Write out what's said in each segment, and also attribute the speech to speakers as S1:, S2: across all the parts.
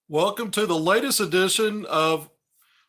S1: Welcome to the latest edition of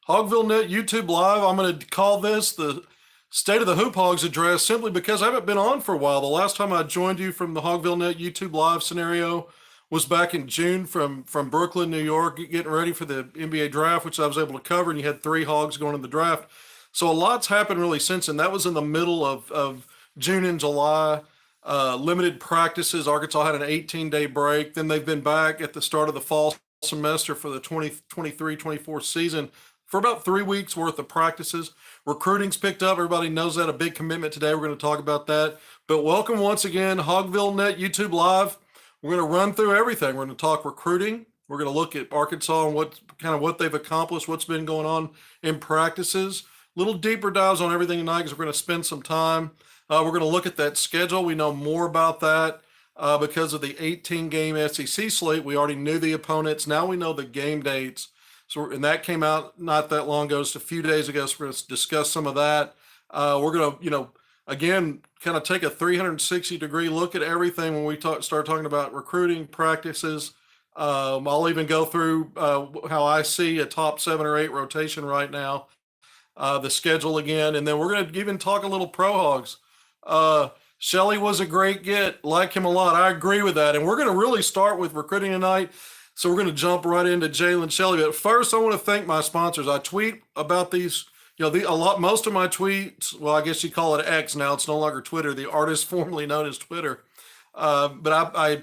S1: Hogvillenet YouTube Live. I'm going to call this the State of the Hoop Hogs address simply because I haven't been on for a while. The last time I joined you from the Hogvillenet YouTube Live scenario was back in June from Brooklyn, New York, getting ready for the NBA draft, which I was able to cover, and you had three Hogs going in the draft. So a lot's happened really since, and that was in the middle of June and July. Limited practices. Arkansas had an 18-day break. Then they've been back at the start of the fall semester for the 2023-24 season for about 3 weeks worth of practices. Recruiting's picked up. Everybody knows that. A big commitment today. We're going to talk about that. But welcome once again, Hogvillenet YouTube Live. We're going to run through everything. We're going to talk recruiting. We're going to look at Arkansas and what they've accomplished, what's been going on in practices. Little deeper dives on everything tonight because we're going to spend some time. We're going to look at that schedule. We know more about that because of the 18-game SEC slate. We already knew the opponents. Now we know the game dates. And that came out not that long ago, just a few days ago. So we're going to discuss some of that. We're going to, again, kind of take a 360-degree look at everything when we start talking about recruiting practices. I'll even go through how I see a top 7 or 8 rotation right now, the schedule again, and then we're going to even talk a little Pro Hogs. Shelley was a great get. Like him a lot. I agree with that. And we're going to really start with recruiting tonight. So we're going to jump right into Jalen Shelley. But first, I want to thank my sponsors. I tweet about these, most of my tweets, well, I guess you call it X now. It's no longer Twitter, the artist formerly known as Twitter. But I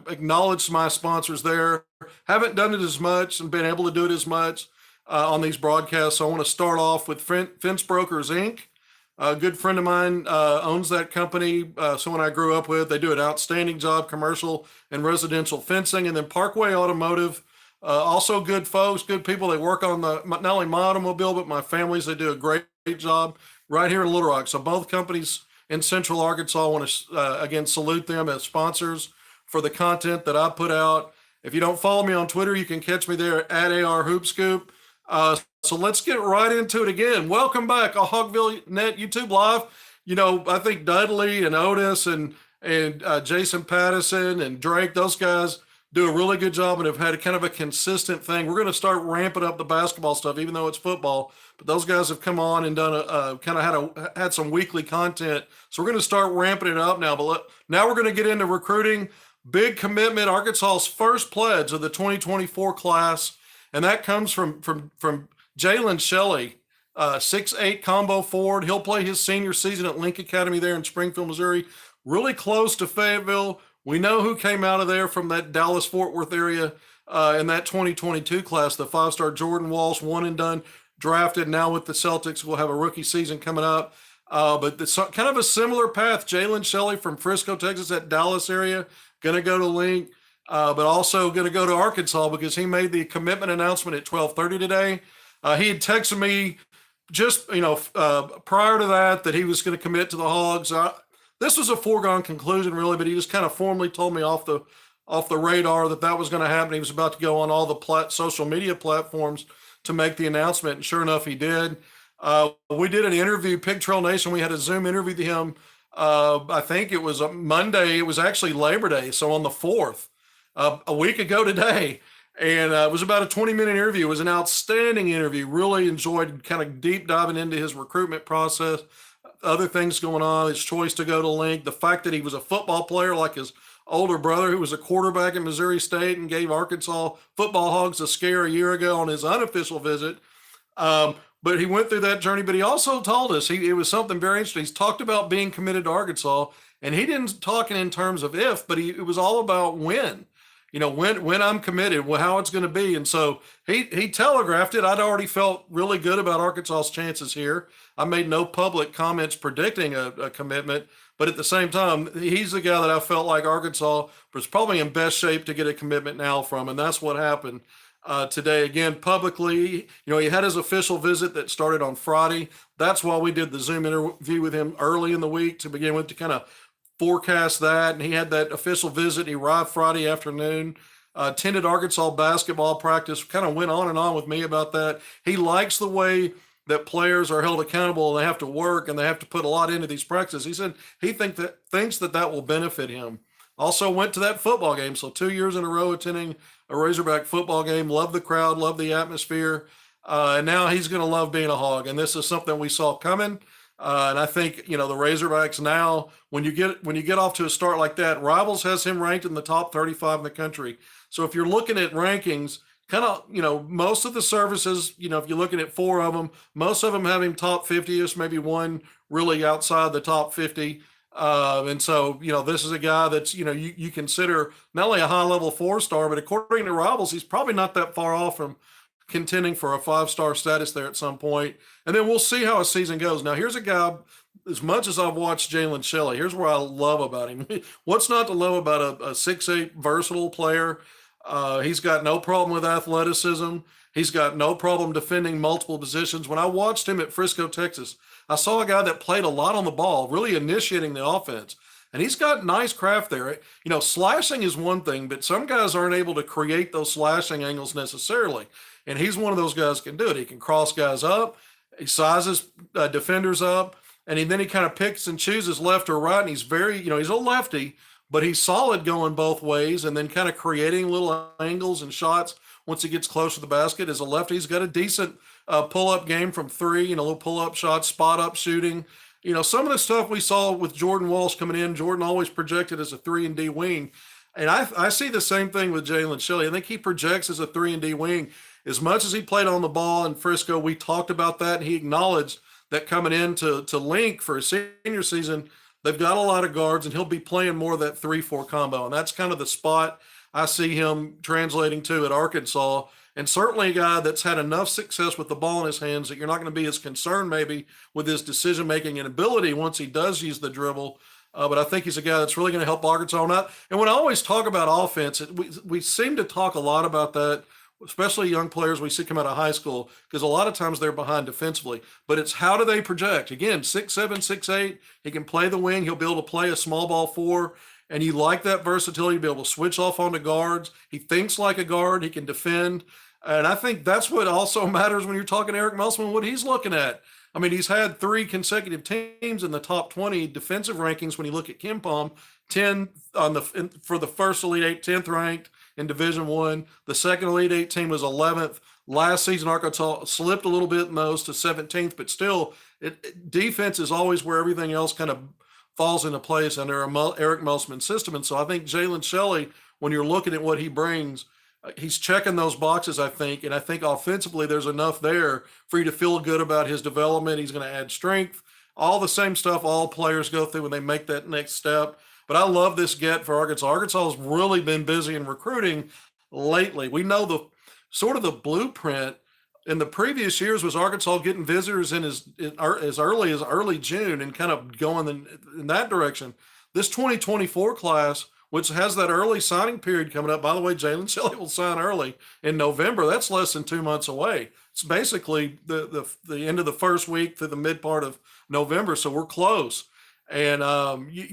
S1: acknowledge my sponsors there. Haven't done it as much and been able to do it as much on these broadcasts. So I want to start off with Fence Brokers, Inc. A good friend of mine owns that company, someone I grew up with. They do an outstanding job, commercial and residential fencing. And then Parkway Automotive, also good folks, good people. They work on not only my automobile, but my family's. They do a great job right here in Little Rock. So both companies in Central Arkansas, I want to, again, salute them as sponsors for the content that I put out. If you don't follow me on Twitter, you can catch me there at AR Hoop Scoop. So let's get right into it again. Welcome back, Hogvillenet YouTube Live. I think Dudley and Otis and Jason Pattyson and Drake, those guys do a really good job and have had a kind of a consistent thing. We're going to start ramping up the basketball stuff, even though it's football. But those guys have come on and done had some weekly content. So we're going to start ramping it up now. But now we're going to get into recruiting. Big commitment. Arkansas's first pledge of the 2024 class. And that comes from Jalen Shelley, 6'8" combo forward. He'll play his senior season at Link Academy there in Springfield, Missouri, really close to Fayetteville. We know who came out of there from that Dallas-Fort Worth area in that 2022 class, the 5-star Jordan Walsh, one and done, drafted. Now with the Celtics, we'll have a rookie season coming up. But it's kind of a similar path. Jalen Shelley from Frisco, Texas, that Dallas area, going to go to Link. But also going to go to Arkansas because he made the commitment announcement at 12:30 today. He had texted me just, prior to that he was going to commit to the Hogs. This was a foregone conclusion, really, but he just kind of formally told me off the radar that was going to happen. He was about to go on all the social media platforms to make the announcement, and sure enough, he did. We did an interview, Pig Trail Nation. We had a Zoom interview with him. I think it was a Monday. It was actually Labor Day, so on the 4th. A week ago today, and it was about a 20-minute interview. It was an outstanding interview. Really enjoyed kind of deep diving into his recruitment process, other things going on, his choice to go to Link, the fact that he was a football player like his older brother who was a quarterback at Missouri State and gave Arkansas football Hogs a scare a year ago on his unofficial visit. But he went through that journey, but he also told us it was something very interesting. He's talked about being committed to Arkansas, and he didn't talk in terms of if, but it was all about when. When I'm committed, how it's going to be. And so he telegraphed it. I'd already felt really good about Arkansas's chances here. I made no public comments predicting a commitment, but at the same time, he's the guy that I felt like Arkansas was probably in best shape to get a commitment now from, and that's what happened today. Again, publicly, he had his official visit that started on Friday. That's why we did the Zoom interview with him early in the week to begin with, to kind of forecast that. And he had that official visit. He arrived Friday afternoon, attended Arkansas basketball practice, kind of went on and on with me about that. He likes the way that players are held accountable and they have to work and they have to put a lot into these practices. He said he thinks that will benefit him. Also went to that football game. So 2 years in a row attending a Razorback football game. Love the crowd, love the atmosphere. And now he's going to love being a Hog. And this is something we saw coming. And I think, the Razorbacks now, when you get off to a start like that, Rivals has him ranked in the top 35 in the country. So if you're looking at rankings, kind of, most of the services, if you're looking at four of them, most of them have him top 50ish, maybe one really outside the top 50. And so, this is a guy that's, you consider not only a high level 4-star, but according to Rivals, he's probably not that far off from contending for a 5-star status there at some point. And then we'll see how a season goes. Now, here's a guy, as much as I've watched Jalen Shelley, here's what I love about him. What's not to love about a 6'8" versatile player? He's got no problem with athleticism. He's got no problem defending multiple positions. When I watched him at Frisco, Texas, I saw a guy that played a lot on the ball, really initiating the offense. And he's got nice craft there. Slashing is one thing, but some guys aren't able to create those slashing angles necessarily. And he's one of those guys who can do it. He can cross guys up. He sizes defenders up. And then he kind of picks and chooses left or right. And he's very, he's a lefty, but he's solid going both ways and then kind of creating little angles and shots once he gets close to the basket. As a lefty, he's got a decent pull-up game from three, little pull-up shots, spot-up shooting. Some of the stuff we saw with Jordan Walsh coming in, Jordan always projected as a 3-and-D wing. And I see the same thing with Jalen Shelley. I think he projects as a 3-and-D wing. As much as he played on the ball in Frisco, we talked about that, and he acknowledged that coming in to Link for his senior season, they've got a lot of guards, and he'll be playing more of that 3-4 combo. And that's kind of the spot I see him translating to at Arkansas. And certainly a guy that's had enough success with the ball in his hands that you're not going to be as concerned maybe with his decision-making and ability once he does use the dribble. But I think he's a guy that's really going to help Arkansas. And when I always talk about offense, we seem to talk a lot about that, especially young players we see come out of high school, because a lot of times they're behind defensively. But it's how do they project? Again, 6'7", 6'8", he can play the wing. He'll be able to play a small ball 4. And you like that versatility to be able to switch off onto guards. He thinks like a guard. He can defend. And I think that's what also matters when you're talking Eric Musselman, what he's looking at. I mean, he's had 3 consecutive teams in the top 20 defensive rankings when you look at KenPom, 10 for the first Elite 8, 10th ranked in Division I. The second Elite 8 team was 11th. Last season, Arkansas slipped a little bit in those to 17th, but still, defense is always where everything else kind of falls into place under Eric Musselman's system. And so I think Jalen Shelley, when you're looking at what he brings, he's checking those boxes, I think. And I think offensively, there's enough there for you to feel good about his development. He's going to add strength, all the same stuff all players go through when they make that next step. But I love this get for Arkansas. Arkansas has really been busy in recruiting lately. We know the sort of the blueprint in the previous years was Arkansas getting visitors in as early as early June and kind of going in that direction. This 2024 class, which has that early signing period coming up. By the way, Jalen Shelley will sign early in November. That's less than 2 months away. It's basically the end of the first week to the mid part of November, so we're close. And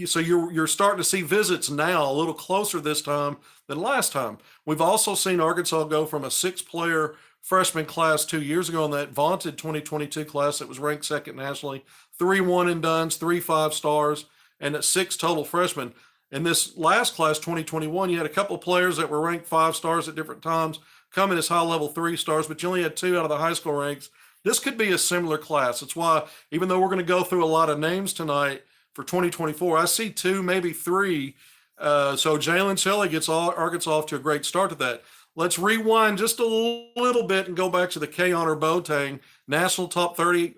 S1: so you're starting to see visits now a little closer this time than last time. We've also seen Arkansas go from a 6-player freshman class 2 years ago in that vaunted 2022 class that was ranked second nationally, 3 one-and-dones, 3 5-stars, and 6 total freshmen. In this last class, 2021, you had a couple of players that were ranked 5 stars at different times, coming as high-level 3 stars, but you only had 2 out of the high school ranks. This could be a similar class. That's why, even though we're going to go through a lot of names tonight for 2024, I see 2, maybe 3. So Jalen Shelley gets Arkansas off to a great start to that. Let's rewind just a little bit and go back to the K-Honor Boateng, national top 30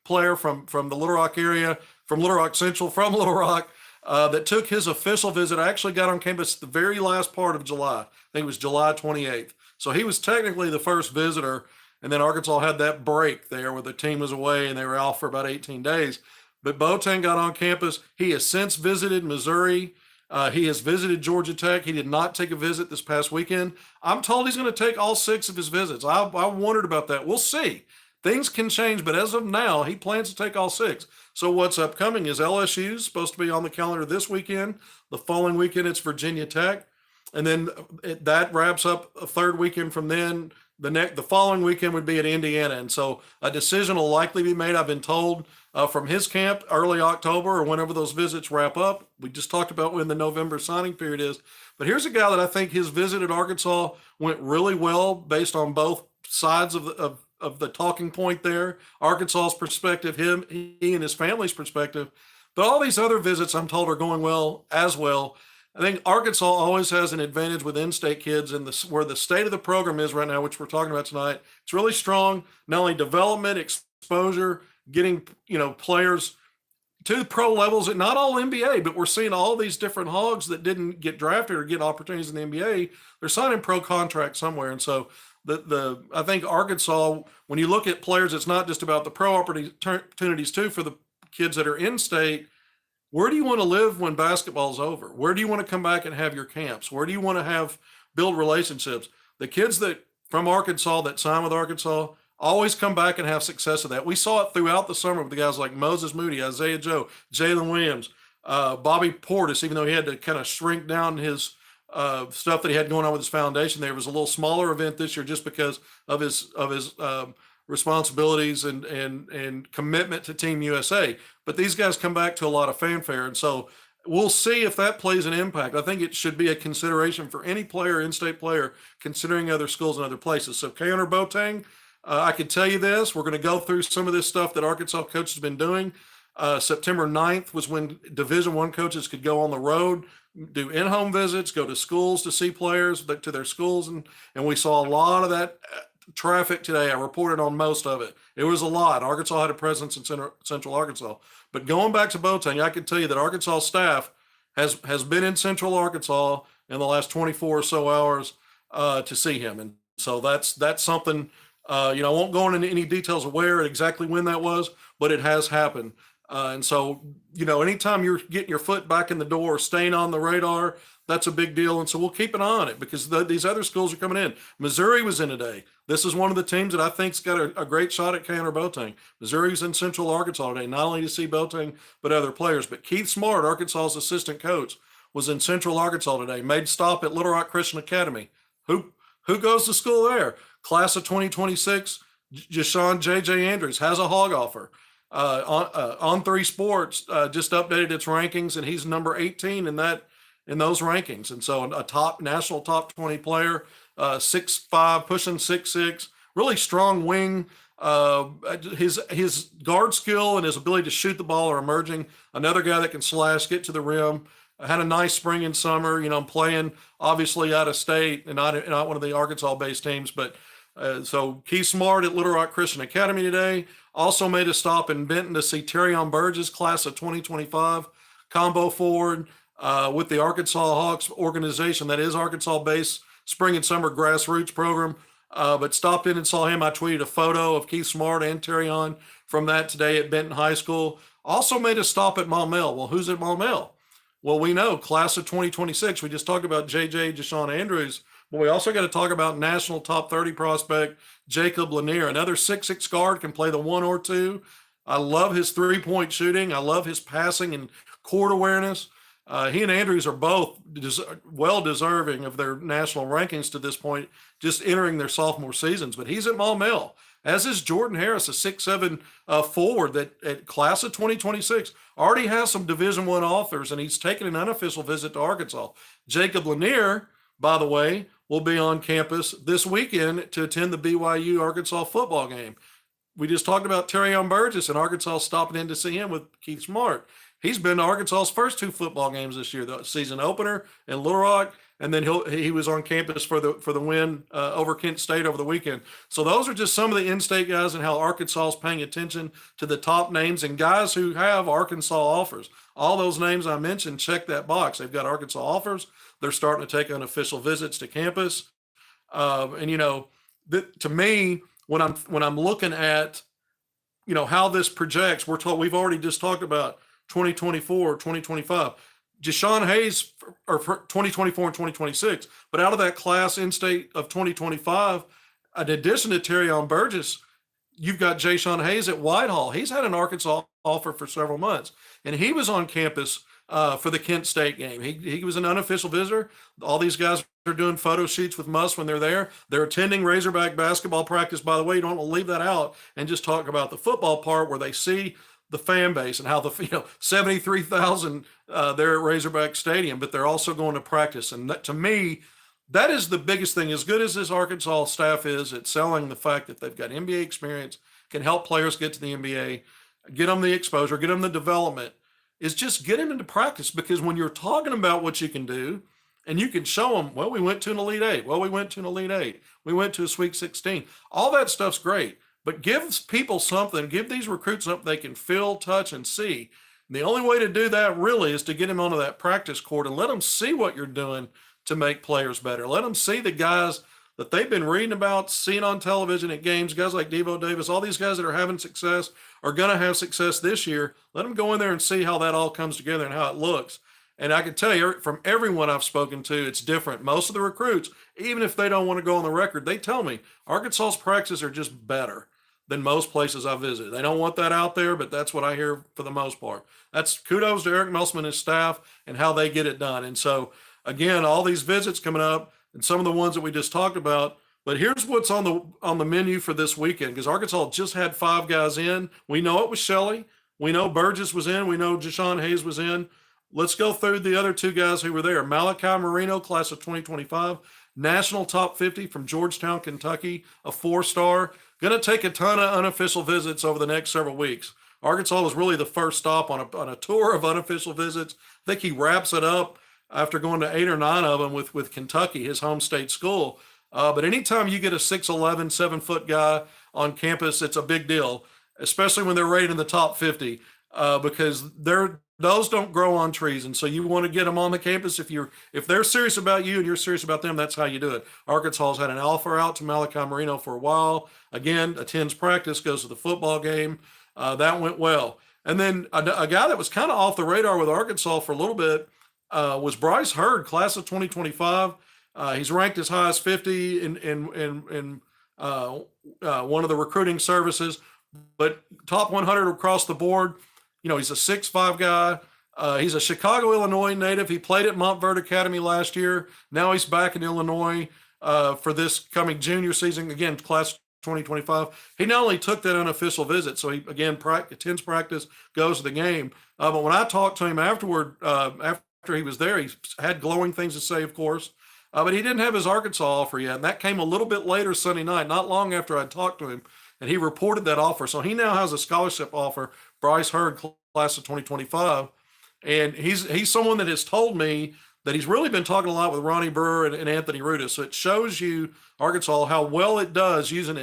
S1: player from the Little Rock area, from Little Rock Central, from Little Rock, that took his official visit. I actually got on campus the very last part of July. I think it was July 28th. So he was technically the first visitor, and then Arkansas had that break there where the team was away and they were off for about 18 days. But Boateng got on campus. He has since visited Missouri. He has visited Georgia Tech. He did not take a visit this past weekend. I'm told he's going to take all 6 of his visits. I wondered about that. We'll see. Things can change, but as of now, he plans to take all 6. So what's upcoming is LSU, supposed to be on the calendar this weekend. The following weekend, it's Virginia Tech. And then that wraps up a third weekend from then. the following weekend would be at Indiana. And so a decision will likely be made, I've been told, from his camp early October or whenever those visits wrap up. We just talked about when the November signing period is. But here's a guy that I think his visit at Arkansas went really well based on both sides of the talking point there. Arkansas's perspective, he and his family's perspective. But all these other visits, I'm told, are going well as well. I think Arkansas always has an advantage with in-state kids, and where the state of the program is right now, which we're talking about tonight. It's really strong. Not only development, exposure, getting players to pro levels at not all NBA, but we're seeing all these different Hogs that didn't get drafted or get opportunities in the NBA. They're signing pro contracts somewhere, and so I think Arkansas, when you look at players, it's not just about the pro opportunities too for the kids that are in state. Where do you want to live when basketball's over? Where do you want to come back and have your camps? Where do you want to build relationships? The kids that from Arkansas that sign with Arkansas always come back and have success with that. We saw it throughout the summer with the guys like Moses Moody, Isaiah Joe, Jalen Williams, Bobby Portis, even though he had to kind of shrink down his stuff that he had going on with his foundation. There was a little smaller event this year just because of his responsibilities and commitment to Team USA. But these guys come back to a lot of fanfare, and so we'll see if that plays an impact. I think it should be a consideration for any player, in-state player, considering other schools and other places. So Kaner Boateng, I can tell you this, we're going to go through some of this stuff that Arkansas coaches have been doing. September 9th was when Division I coaches could go on the road, do in-home visits, go to schools to see players, to their schools, and we saw a lot of that traffic today. I reported on most of it. It was a lot. Arkansas had a presence in Central Arkansas. But going back to Boateng, I can tell you that Arkansas staff has been in Central Arkansas in the last 24 or so hours to see him. And so that's something, I won't go into any details of where and exactly when that was, but it has happened. And so, anytime you're getting your foot back in the door, staying on the radar, that's a big deal. And so we'll keep an eye on it because these other schools are coming in. Missouri was in today. This is one of the teams that I think's got a great shot at Kaner Boateng. Missouri's in Central Arkansas today, not only to see Boateng, but other players. But Keith Smart, Arkansas's assistant coach, was in Central Arkansas today, made stop at Little Rock Christian Academy. Who goes to school there? Class of 2026, Jashawn J.J. Andrews has a Hog offer. On 3 Sports just updated its rankings, and he's number 18 in those rankings. And so a national top 20 player, 6'5", pushing 6'6", really strong wing. His guard skill and his ability to shoot the ball are emerging. Another guy that can slash, get to the rim. Had a nice spring and summer, playing obviously out of state and not one of the Arkansas-based teams. But so Keith Smart at Little Rock Christian Academy today. Also made a stop in Benton to see Terrion Burgess, class of 2025, combo forward with the Arkansas Hawks organization that is Arkansas-based spring and summer grassroots program. But stopped in and saw him. I tweeted a photo of Keith Smart and Terrion from that today at Benton High School. Also made a stop at Maumelle. Well, who's at Maumelle? Well, we know class of 2026. We just talked about J.J. Jashawn Andrews, but we also got to talk about national top 30 prospect Jacob Lanier, another 6'6" guard, can play the 1 or 2. I love his three-point shooting. I love his passing and court awareness. He and Andrews are both well deserving of their national rankings to this point, just entering their sophomore seasons. But he's at Maumelle, as is Jordan Harris, a 6'7" forward that at class of 2026 already has some Division I offers, and he's taken an unofficial visit to Arkansas. Jacob Lanier, by the way, will be on campus this weekend to attend the BYU Arkansas football game. We just talked about Terrion Burgess and Arkansas stopping in to see him with Keith Smart. He's been to Arkansas's first 2 football games this year, the season opener in Little Rock, and then he was on campus for the win over Kent State over the weekend. So those are just some of the in-state guys and how Arkansas is paying attention to the top names and guys who have Arkansas offers. All those names I mentioned, check that box. They've got Arkansas offers. They're starting to take unofficial visits to campus. To me, when I'm looking at, how this projects, we've already just talked about 2024, 2025. Jashawn Hayes for 2024 and 2026. But out of that class in-state of 2025, in addition to Terrion Burgess, you've got Jashawn Hayes at Whitehall. He's had an Arkansas offer for several months, and he was on campus for the Kent State game. He was an unofficial visitor. All these guys are doing photo shoots with Muss when they're there. They're attending Razorback basketball practice. By the way, you don't want to leave that out and just talk about the football part where they see the fan base and how 73,000 there at Razorback Stadium, but they're also going to practice. And that, to me, that is the biggest thing. As good as this Arkansas staff is at selling the fact that they've got NBA experience, can help players get to the NBA, get them the exposure, get them the development, is just get them into practice. Because when you're talking about what you can do and you can show them, well, we went to an Elite Eight. Well, we went to an Elite Eight. We went to a Sweet 16. All that stuff's great. But give people something, give these recruits something they can feel, touch, and see. And the only way to do that really is to get them onto that practice court and let them see what you're doing to make players better. Let them see the guys that they've been reading about, seeing on television at games, guys like Devo Davis, all these guys that are having success are going to have success this year. Let them go in there and see how that all comes together and how it looks. And I can tell you from everyone I've spoken to, it's different. Most of the recruits, even if they don't want to go on the record, they tell me Arkansas's practices are just better than most places I visit. They don't want that out there, but that's what I hear for the most part. That's kudos to Eric Musselman and his staff and how they get it done. And so, again, all these visits coming up and some of the ones that we just talked about. But here's what's on the menu for this weekend, because Arkansas just had 5 guys in. We know it was Shelley. We know Burgess was in. We know Jashawn Hayes was in. Let's go through the other 2 guys who were there. Malachi Marino, class of 2025, national top 50 from Georgetown, Kentucky, a 4-star. Going to take a ton of unofficial visits over the next several weeks. Arkansas was really the first stop on a tour of unofficial visits. I think he wraps it up after going to 8 or 9 of them with Kentucky, his home state school. But anytime you get a 6'11", 7-foot guy on campus, it's a big deal, especially when they're rated in the top 50, because those don't grow on trees. And so you want to get them on the campus. If they're serious about you and you're serious about them, that's how you do it. Arkansas has had an offer out to Malachi Marino for a while. Again, attends practice, goes to the football game. That went well. And then a guy that was kind of off the radar with Arkansas for a little bit was Bryce Hurd, class of 2025. He's ranked as high as 50 in one of the recruiting services, but top 100 across the board. He's a 6'5" guy. He's a Chicago, Illinois native. He played at Montverde Academy last year. Now he's back in Illinois for this coming junior season. Again, class 2025. He not only took that unofficial visit, so he, again, attends practice, goes to the game. But when I talked to him afterward, after he was there, he had glowing things to say, of course. But he didn't have his Arkansas offer yet. And that came a little bit later Sunday night, not long after I talked to him. And he reported that offer. So he now has a scholarship offer, Bryce Hurd, class of 2025. And he's someone that has told me that he's really been talking a lot with Ronnie Brewer and Anthony Rudis. So it shows you, Arkansas, how well it does using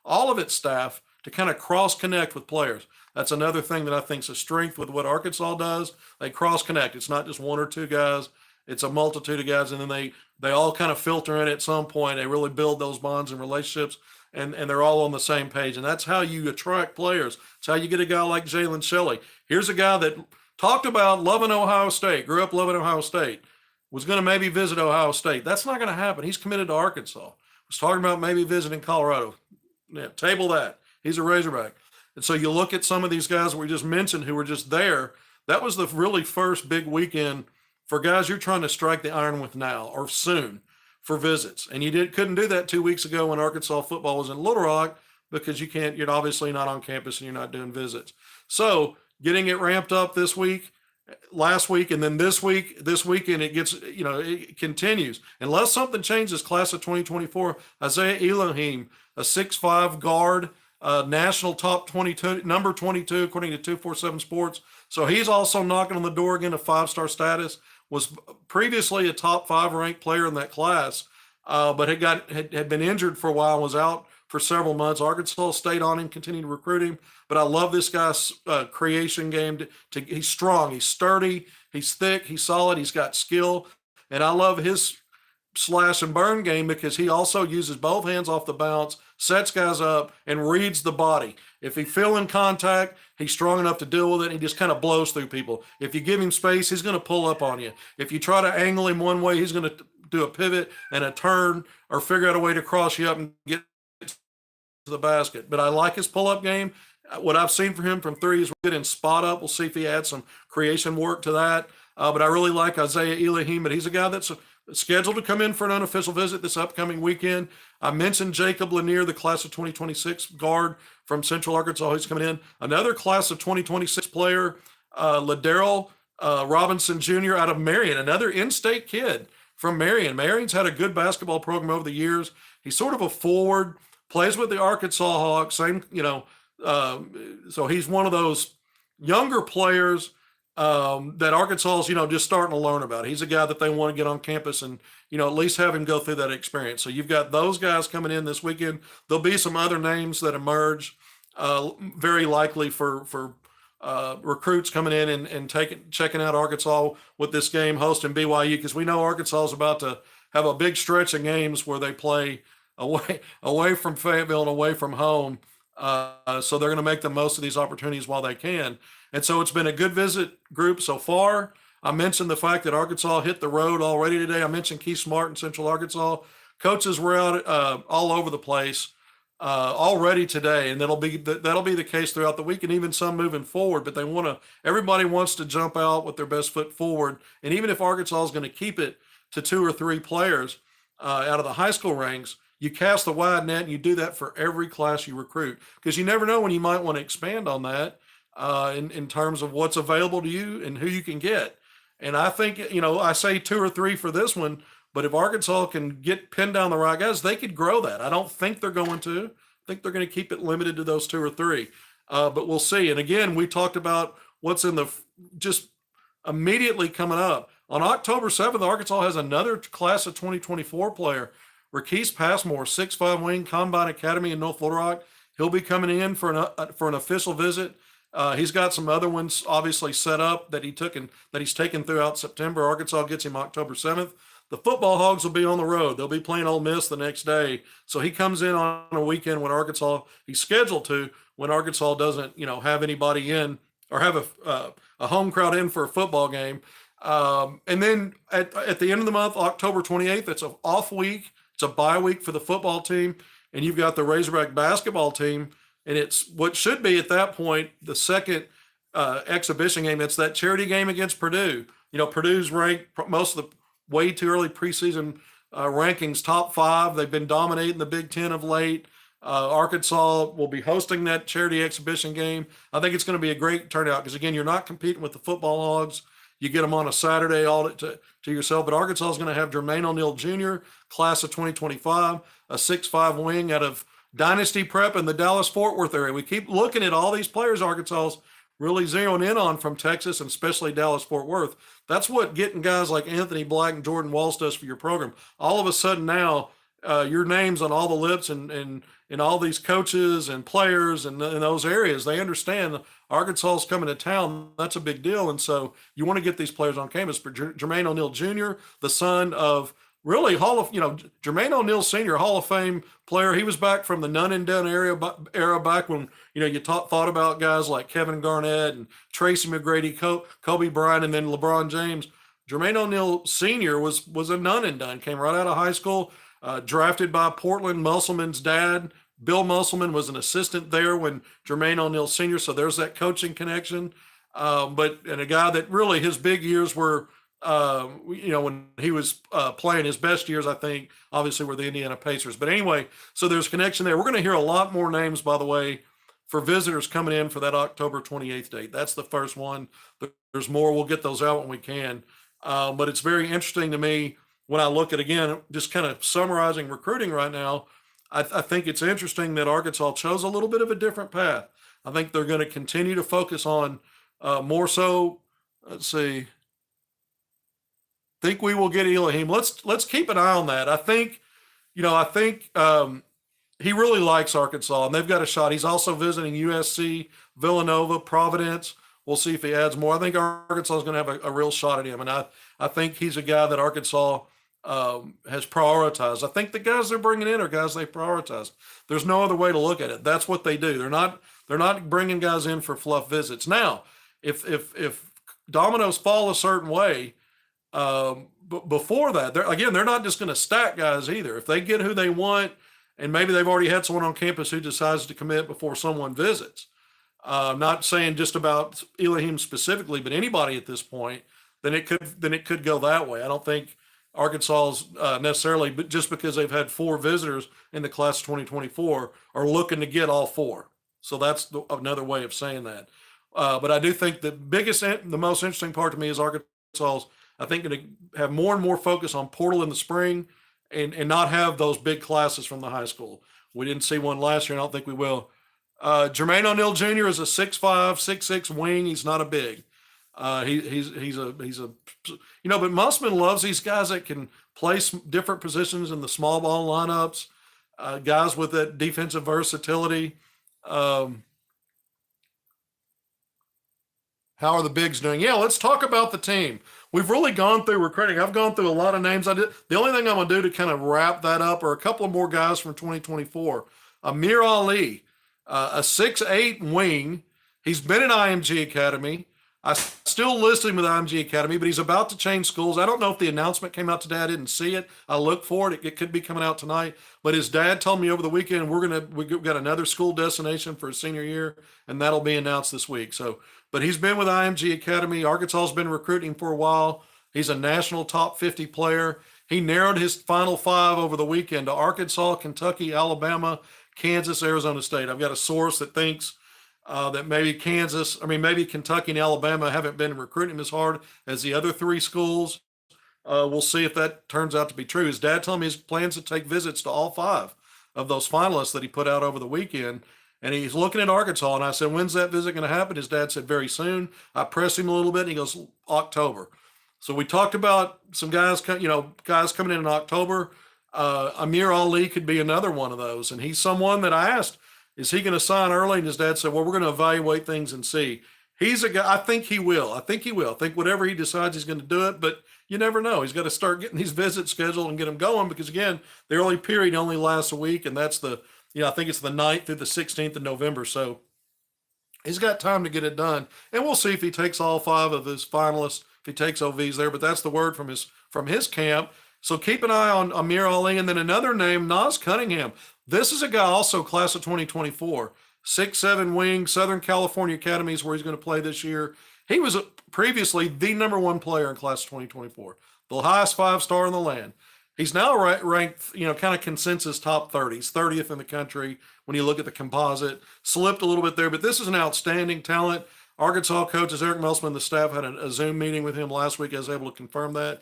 S1: all of its staff to kind of cross-connect with players. That's another thing that I think is a strength with what Arkansas does. They cross-connect. It's not just 1 or 2 guys. It's a multitude of guys, and then they all kind of filter in at some point. They really build those bonds and relationships, and they're all on the same page. And that's how you attract players. It's how you get a guy like Jalen Shelley. Here's a guy that talked about loving Ohio State, grew up loving Ohio State, was going to maybe visit Ohio State. That's not going to happen. He's committed to Arkansas. Was talking about maybe visiting Colorado. Yeah, table that. He's a Razorback. And so you look at some of these guys we just mentioned who were just there. That was the really first big weekend for guys you're trying to strike the iron with now or soon for visits. And you couldn't do that 2 weeks ago when Arkansas football was in Little Rock, because you're obviously not on campus and you're not doing visits. So getting it ramped up this week, last week, and then this weekend, it gets, it continues. Unless something changes, class of 2024, Isaiah Elohim, a 6'5" guard, national top 22, number 22, according to 247 Sports. So he's also knocking on the door again of 5-star status. Was previously a top 5 ranked player in that class, but had been injured for a while and was out for several months. Arkansas stayed on him, continued to recruit him. But I love this guy's creation game. He's strong, he's sturdy, he's thick, he's solid, he's got skill. And I love his slash and burn game because he also uses both hands off the bounce, sets guys up, and reads the body. If he feeling contact, he's strong enough to deal with it. And he just kind of blows through people. If you give him space, he's going to pull up on you. If you try to angle him one way, he's going to do a pivot and a turn or figure out a way to cross you up and get to the basket. But I like his pull-up game. What I've seen from him from three is good in spot up. We'll see if he adds some creation work to that. But I really like Isaiah Elohim, but he's a guy that's scheduled to come in for an unofficial visit this upcoming weekend. I mentioned Jacob Lanier, the class of 2026 guard from Central Arkansas. He's coming in. Another class of 2026 player, Ladero Robinson Jr. out of Marion, another in-state kid from Marion. Marion's had a good basketball program over the years. He's sort of a forward, plays with the Arkansas Hogs, same, so he's one of those younger players that Arkansas is, just starting to learn about. He's a guy that they want to get on campus and, at least have him go through that experience. So you've got those guys coming in this weekend. There'll be some other names that emerge, very likely for recruits coming in and checking out Arkansas with this game hosting BYU, because we know Arkansas is about to have a big stretch of games where they play away from Fayetteville and away from home. So they're going to make the most of these opportunities while they can. And so it's been a good visit group so far. I mentioned the fact that Arkansas hit the road already today. I mentioned Keith Smart in Central Arkansas. Coaches were out all over the place already today, and that'll be the case throughout the week, and even some moving forward. But everybody wants to jump out with their best foot forward. And even if Arkansas is going to keep it to 2 or 3 players out of the high school ranks, you cast the wide net, and you do that for every class you recruit, because you never know when you might want to expand on that in terms of what's available to you and who you can get. And I think, I say 2 or 3 for this one, but if Arkansas can get pinned down the right guys, they could grow that. I don't think they're going to. I think they're going to keep it limited to those 2 or 3. But we'll see. And again, we talked about what's in the just immediately coming up. On October 7th, Arkansas has another class of 2024 player, Raquise Passmore, 6'5" wing, Combine Academy in North Little Rock. He'll be coming in for an official visit. He's got some other ones obviously set up that he's taken throughout September. Arkansas gets him October 7th. The football Hogs will be on the road. They'll be playing Ole Miss the next day. So he comes in on a weekend when he's scheduled to, when Arkansas doesn't, have anybody in or have a home crowd in for a football game. And then at the end of the month, October 28th, it's an off week. It's a bye week for the football team. And you've got the Razorback basketball team. And it's what should be at that point the second exhibition game. It's that charity game against Purdue. Purdue's ranked most of the way too early preseason rankings, top 5. They've been dominating the Big Ten of late. Arkansas will be hosting that charity exhibition game. I think it's going to be a great turnout because, again, you're not competing with the football Hogs. You get them on a Saturday all to yourself. But Arkansas is going to have Jermaine O'Neal Jr., class of 2025, a 6'5" wing out of Dynasty Prep in the Dallas-Fort Worth area. We keep looking at all these players Arkansas's really zeroing in on from Texas and especially Dallas-Fort Worth. That's what getting guys like Anthony Black and Jordan Walsh does for your program. All of a sudden now, your name's on all the lips and all these coaches and players and in those areas. They understand Arkansas is coming to town. That's a big deal. And so you want to get these players on campus. For Jermaine O'Neal Jr., the son of really Jermaine O'Neal Sr., Hall of Fame player. He was back from the none and done era back when, you thought about guys like Kevin Garnett and Tracy McGrady, Kobe Bryant, and then LeBron James. Jermaine O'Neal Sr. was a none and done, came right out of high school, drafted by Portland. Musselman's dad, Bill Musselman, was an assistant there when Jermaine O'Neal Sr., so there's that coaching connection. And a guy that really his big years were, when he was playing his best years, I think, obviously, were the Indiana Pacers. But anyway, so there's connection there. We're going to hear a lot more names, by the way, for visitors coming in for that October 28th date. That's the first one. There's more. We'll get those out when we can. But it's very interesting to me when I look at, again, just kind of summarizing recruiting right now. I think it's interesting that Arkansas chose a little bit of a different path. I think they're going to continue to focus on more so, let's see, think we will get Elohim. Let's keep an eye on that. I think he really likes Arkansas, and they've got a shot. He's also visiting USC, Villanova, Providence. We'll see if he adds more. I think Arkansas is going to have a real shot at him, and I think he's a guy that Arkansas has prioritized. I think the guys they're bringing in are guys they prioritize. There's no other way to look at it. That's what they do. They're not bringing guys in for fluff visits. Now, if dominoes fall a certain way, before that, they're not just going to stack guys either. If they get who they want, and maybe they've already had someone on campus who decides to commit before someone visits, Not saying just about Elohim specifically, but anybody at this point, then it could go that way. I don't think Arkansas's necessarily, but just because they've had 4 visitors in the class of 2024, are looking to get all 4. So that's another way of saying that. But I do think the most interesting part to me is Arkansas's, I think, going to have more and more focus on portal in the spring, and not have those big classes from the high school. We didn't see one last year, and I don't think we will. Jermaine O'Neal Jr. is a 6'5", 6'6" wing. He's not a big. He's a but Musman loves these guys that can play different positions in the small ball lineups. Guys with that defensive versatility. How are the bigs doing? Yeah, let's talk about the team. We've really gone through recruiting. I've gone through a lot of names. The only thing I'm going to do to kind of wrap that up are a couple of more guys from 2024. Amir Ali, a 6'8" wing. He's been in IMG Academy. I still list him with IMG Academy, but he's about to change schools. I don't know if the announcement came out today. I didn't see it. I looked for it. It could be coming out tonight. But his dad told me over the weekend we've got another school destination for his senior year, and that'll be announced this week. So, but he's been with IMG Academy. Arkansas's been recruiting for a while. He's a national top 50 player. He narrowed his final 5 over the weekend to Arkansas, Kentucky, Alabama, Kansas, Arizona State. I've got a source that thinks that maybe maybe Kentucky and Alabama haven't been recruiting him as hard as the other 3 schools. We'll see if that turns out to be true. His dad told me his plans to take visits to all 5 of those finalists that he put out over the weekend. And he's looking at Arkansas. And I said, when's that visit going to happen? His dad said, very soon. I pressed him a little bit, and he goes, October. So we talked about some guys coming in October. Amir Ali could be another one of those. And he's someone that I asked, is he going to sign early? And his dad said, well, we're going to evaluate things and see. He's a guy, I think he will. I think whatever he decides, he's going to do it. But you never know. He's got to start getting these visits scheduled and get them going, because, again, the early period only lasts a week. And that's I think it's the 9th through the 16th of November. So he's got time to get it done. And we'll see if he takes all 5 of his finalists, if he takes OVs there. But that's the word from his camp. So keep an eye on Amir Ali. And then another name, Nas Cunningham. This is a guy also class of 2024, 6'7" wing, Southern California Academy is where he's going to play this year. He was previously the #1 player in class of 2024, the highest 5-star in the land. He's now ranked, kind of consensus top 30. He's 30th in the country when you look at the composite. Slipped a little bit there, but this is an outstanding talent. Arkansas coaches Eric Musman, the staff, had a Zoom meeting with him last week. I was able to confirm that.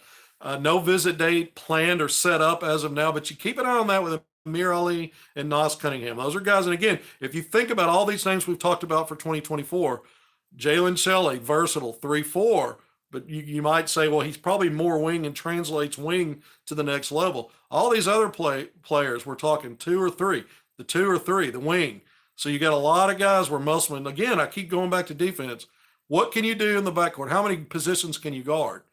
S1: No visit date planned or set up as of now, but you keep an eye on that with Amir Ali and Nas Cunningham. Those are guys, and again, if you think about all these names we've talked about for 2024, Jalen Shelley, versatile, 3'4", but you might say, well, he's probably more wing and translates wing to the next level. All these other players, we're talking 2 or 3, the 2 or 3, the wing. So you got a lot of guys where Musman, again, I keep going back to defense. What can you do in the backcourt? How many positions can you guard?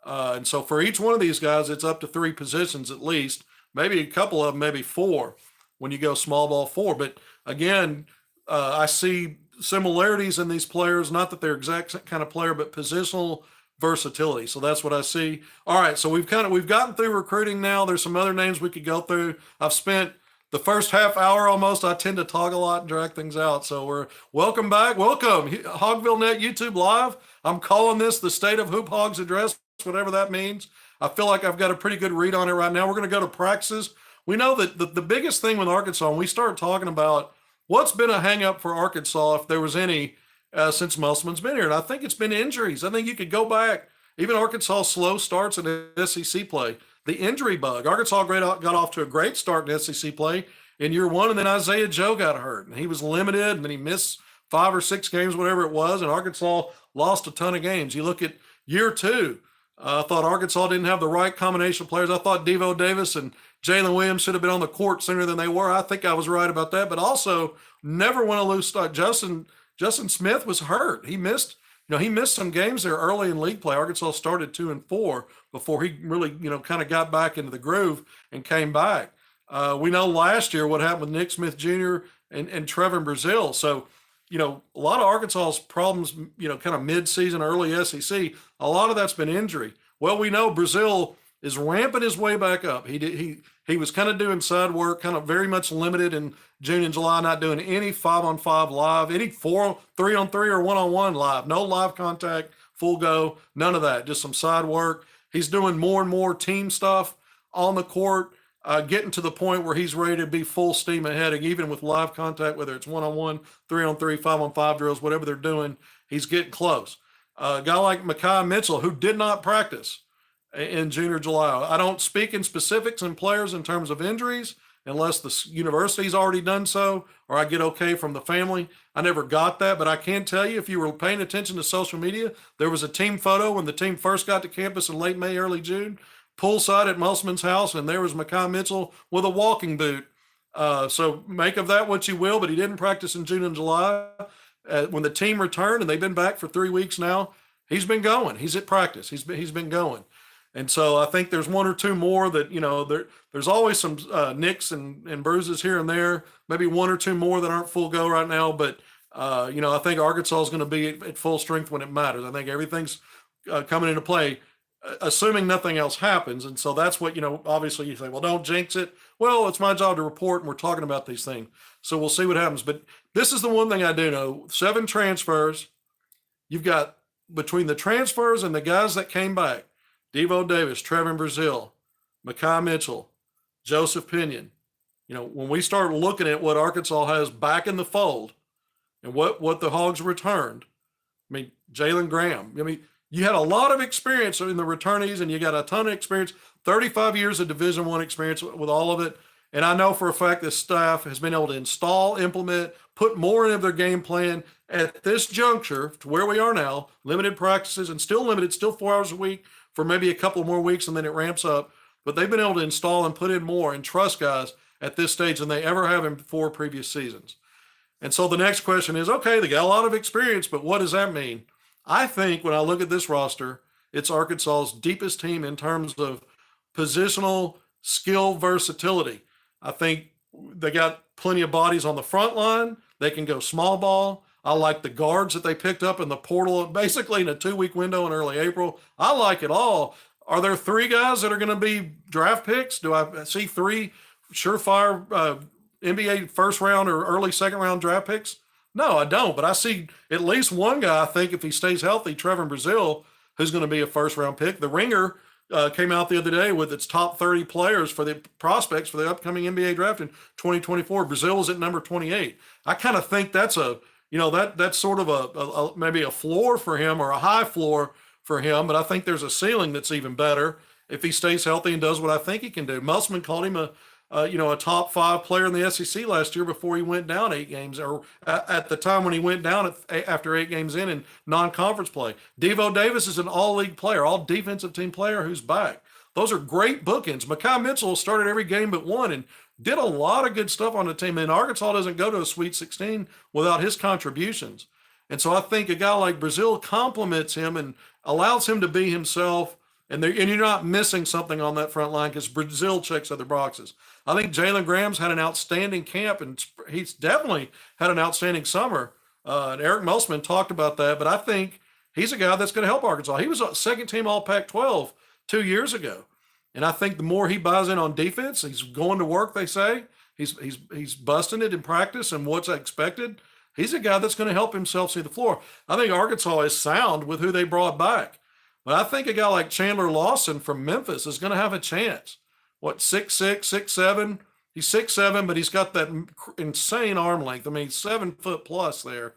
S1: And so for each one of these guys, it's up to 3 positions at least, maybe a couple of them, maybe 4 when you go small ball 4. But again, I see similarities in these players, not that they're exact kind of player, but positional versatility. So that's what I see. All right. So we've gotten through recruiting now. There's some other names we could go through. I've spent the first half hour almost. I tend to talk a lot and drag things out. So welcome back. Welcome. Hogvillenet YouTube Live. I'm calling this the State of Hoop Hogs Address, whatever that means. I feel like I've got a pretty good read on it right now. We're going to go to practices. We know that the biggest thing with Arkansas, when we start talking about what's been a hang-up for Arkansas, if there was any, since Musman's been here, and I think it's been injuries. I think you could go back, even Arkansas slow starts in SEC play. The injury bug. Arkansas got off to a great start in SEC play in year 1, and then Isaiah Joe got hurt, and he was limited, and then he missed 5 or 6 games, whatever it was, and Arkansas lost a ton of games. You look at year 2, I thought Arkansas didn't have the right combination of players. I thought Devo Davis and Jalen Williams should have been on the court sooner than they were. I think I was right about that, but also never want to lose start. Justin Smith was hurt. He missed some games there early in league play. Arkansas started 2-4 before he really, kind of got back into the groove and came back. We know last year what happened with Nick Smith Jr. and Trevor Brazile. So, a lot of Arkansas's problems, kind of mid-season, early SEC, a lot of that's been injury. Well, we know Brazile is ramping his way back up. He was kind of doing side work, kind of very much limited in June and July, not doing any 5-on-5 live, any 3-on-3 or 1-on-1 live, no live contact, full go, none of that, just some side work. He's doing more and more team stuff on the court, getting to the point where he's ready to be full steam ahead, even with live contact, whether it's 1-on-1, 3-on-3, 5-on-5 drills, whatever they're doing, he's getting close. A guy like Makhi Mitchell, who did not practice in June or July. I don't speak in specifics in players in terms of injuries unless the university's already done so or I get okay from the family. I never got that, but I can tell you, if you were paying attention to social media, there was a team photo when the team first got to campus in late May, early June, poolside at Musselman's house, and there was Makhi Mitchell with a walking boot. So make of that what you will, but he didn't practice in June and July. When the team returned, and they've been back for 3 weeks now, he's been going. He's at practice. He's been going. And so I think there's one or two more that, there's always some nicks and bruises here and there, maybe one or two more that aren't full go right now. But, I think Arkansas is going to be at full strength when it matters. I think everything's coming into play, assuming nothing else happens. And so that's what, obviously you say, well, don't jinx it. Well, it's my job to report, and we're talking about these things. So we'll see what happens. But this is the one thing I do know. 7 transfers. You've got, between the transfers and the guys that came back, Devo Davis, Trevin Brazile, Makhi Mitchell, Joseph Pinion. When we start looking at what Arkansas has back in the fold and what the Hogs returned, Jalen Graham, you had a lot of experience in the returnees, and you got a ton of experience, 35 years of Division I experience with all of it. And I know for a fact this staff has been able to install, implement, put more into their game plan at this juncture to where we are now, limited practices and still limited, still 4 hours a week for maybe a couple more weeks, and then it ramps up. But they've been able to install and put in more and trust guys at this stage than they ever have in 4 previous seasons. And so the next question is, okay, they got a lot of experience, but what does that mean? I think when I look at this roster, it's Arkansas's deepest team in terms of positional skill versatility. I think they got plenty of bodies on the front line. They can go small ball. I like the guards that they picked up in the portal, basically in a 2-week window in early April. I like it all. Are there 3 guys that are going to be draft picks? Do I see 3 surefire NBA first round or early second round draft picks? No, I don't. But I see at least one guy, I think, if he stays healthy, Trevin Brazile, who's going to be a first round pick. The Ringer came out the other day with its top 30 players for the prospects for the upcoming NBA draft in 2024. Brazile is at number 28. I kind of think that's that's sort of a maybe a floor for him, or a high floor for him, but I think there's a ceiling that's even better if he stays healthy and does what I think he can do. Musselman called him a top 5 player in the SEC last year before he went down 8 games, or at the time when he went down after 8 games in non-conference play. Devo Davis is an all-league player, all defensive team player who's back. Those are great bookends. Makhi Mitchell started every game but one and did a lot of good stuff on the team. And Arkansas doesn't go to a Sweet 16 without his contributions. And so I think a guy like Brazile complements him and allows him to be himself. And you're not missing something on that front line because Brazile checks other boxes. I think Jalen Graham's had an outstanding camp, and he's definitely had an outstanding summer. And Eric Musselman talked about that, but I think he's a guy that's going to help Arkansas. He was a second-team All-Pac-12 2 years ago. And I think the more he buys in on defense, he's going to work, they say. He's busting it in practice and what's expected. He's a guy that's going to help himself see the floor. I think Arkansas is sound with who they brought back. But I think a guy like Chandler Lawson from Memphis is going to have a chance. 6'6", 6'7"? He's 6'7", but he's got that insane arm length. He's 7 foot plus there.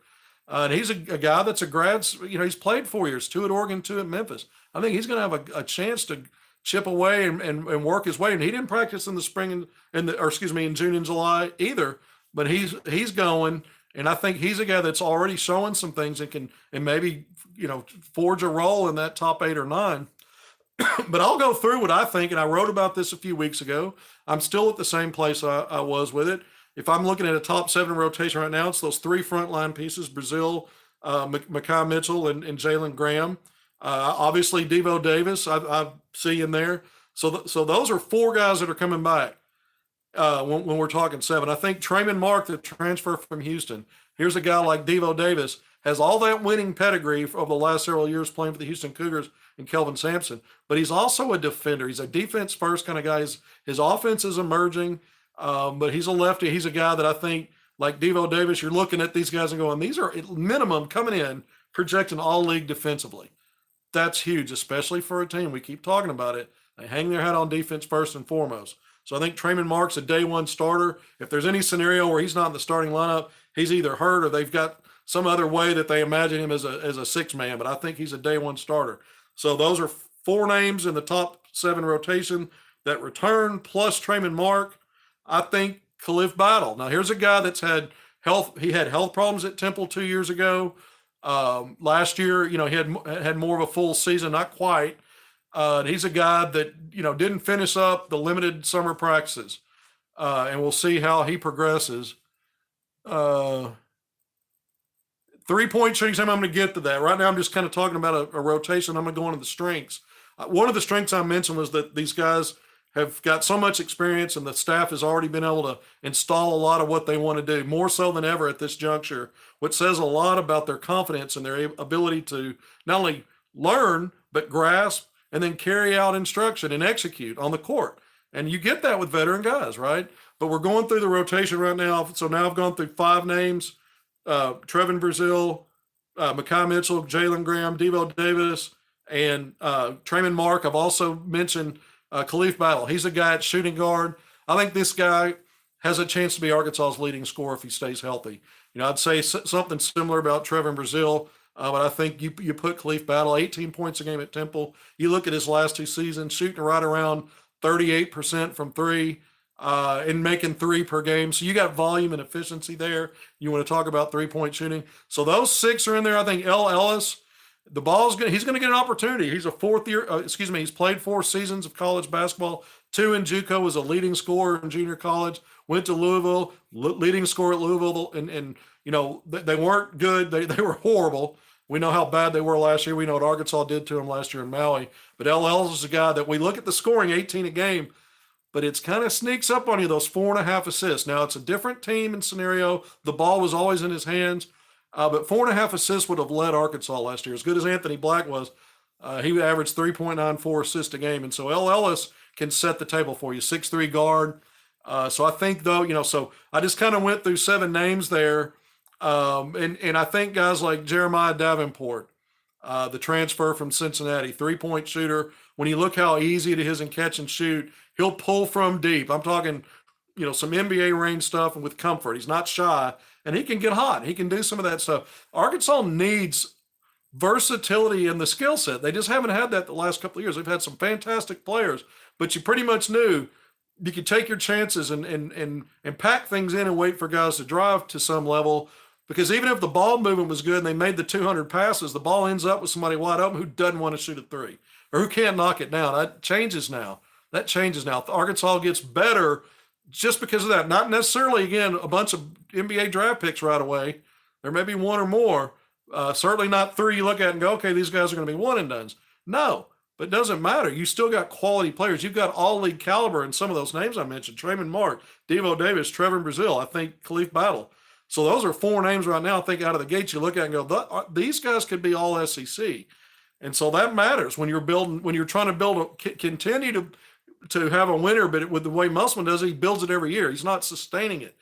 S1: And he's a guy that's a grad, he's played 4 years, 2 at Oregon, 2 at Memphis. I think he's going to have a chance to chip away and work his way. And he didn't practice in the spring in June and July either, but he's going. And I think he's a guy that's already showing some things and can maybe, forge a role in that top 8 or 9. But I'll go through what I think, and I wrote about this a few weeks ago. I'm still at the same place I was with it. If I'm looking at a top 7 rotation right now, it's those 3 frontline pieces: Brazile, Makhi Mitchell, and Jalen Graham. Obviously, Devo Davis, I see in there. So those are 4 guys that are coming back when we're talking 7. I think Trayman Mark, the transfer from Houston, here's a guy like Devo Davis, has all that winning pedigree over the last several years playing for the Houston Cougars and Kelvin Sampson. But he's also a defender. He's a defense first kind of guy. His offense is emerging, but he's a lefty. He's a guy that I think, like Devo Davis, you're looking at these guys and going, these are at minimum coming in projecting all league defensively. That's huge, especially for a team. We keep talking about it. They hang their hat on defense first and foremost. So I think Trayman Mark's a day one starter. If there's any scenario where he's not in the starting lineup, he's either hurt or they've got some other way that they imagine him as a six man. But I think he's a day one starter. So those are 4 names in the top 7 rotation that return, plus Trayman Mark. I think Khalif Battle. Now here's a guy that's had health. He had health problems at Temple 2 years ago. Last year, he had more of a full season, not quite. He's a guy that, didn't finish up the limited summer practices. And we'll see how he progresses. 3-point shooting, I'm going to get to that. Right now, I'm just kind of talking about a rotation. I'm going to go into the strengths. One of the strengths I mentioned was that these guys have got so much experience and the staff has already been able to install a lot of what they want to do, more so than ever at this juncture, which says a lot about their confidence and their ability to not only learn, but grasp and then carry out instruction and execute on the court. And you get that with veteran guys, right? But we're going through the rotation right now. So now I've gone through 5 names: Trevin Brazile, Mekhi Mitchell, Jalen Graham, Devo Davis, and Trayman Mark. I've also mentioned Khalif Battle. He's a guy at shooting guard. I think this guy has a chance to be Arkansas's leading scorer if he stays healthy. I'd say something similar about Trevin Brazile, but I think you put Khalif Battle, 18 points a game at Temple. You look at his last 2 seasons, shooting right around 38% from 3 and making 3 per game. So you got volume and efficiency there. You want to talk about 3-point shooting. So those 6 are in there. I think L. Ellis, he's going to get an opportunity. He's a 4th year, he's played 4 seasons of college basketball, 2 in JUCO, was a leading scorer in junior college, went to Louisville, leading scorer at Louisville. And they weren't good. They were horrible. We know how bad they were last year. We know what Arkansas did to them last year in Maui. But L. Ellis is a guy that we look at the scoring, 18 a game, but it's kind of sneaks up on you, those 4.5 assists. Now, it's a different team and scenario. The ball was always in his hands. But 4.5 assists would have led Arkansas last year. As good as Anthony Black was, he averaged 3.94 assists a game. And so L. Ellis can set the table for you, 6'3" guard. So I think, though, so I just kind of went through 7 names there. And I think guys like Jeremiah Davenport, the transfer from Cincinnati, 3-point shooter. When you look how easy it is in catch and shoot, he'll pull from deep. I'm talking, some NBA range stuff and with comfort. He's not shy, and he can get hot. He can do some of that stuff. Arkansas needs versatility in the skill set. They just haven't had that the last couple of years. They've had some fantastic players, but you pretty much knew you could take your chances and pack things in and wait for guys to drive to some level. Because even if the ball movement was good and they made the 200 passes, the ball ends up with somebody wide open who doesn't want to shoot a 3 or who can't knock it down. That changes now. Arkansas gets better just because of that. Not necessarily, again, a bunch of NBA draft picks right away. There may be 1 or more. Certainly not 3 you look at and go, okay, these guys are going to be one and dones. No, but it doesn't matter. You still got quality players. You've got all league caliber in some of those names I mentioned: Trayman Mark, Devo Davis, Trevin Brazile, I think Khalif Battle. So those are 4 names right now. I think out of the gates you look at and go, these guys could be all SEC. And so that matters when you're trying to continue to have a winner, but with the way Musselman does it, he builds it every year. He's not sustaining it.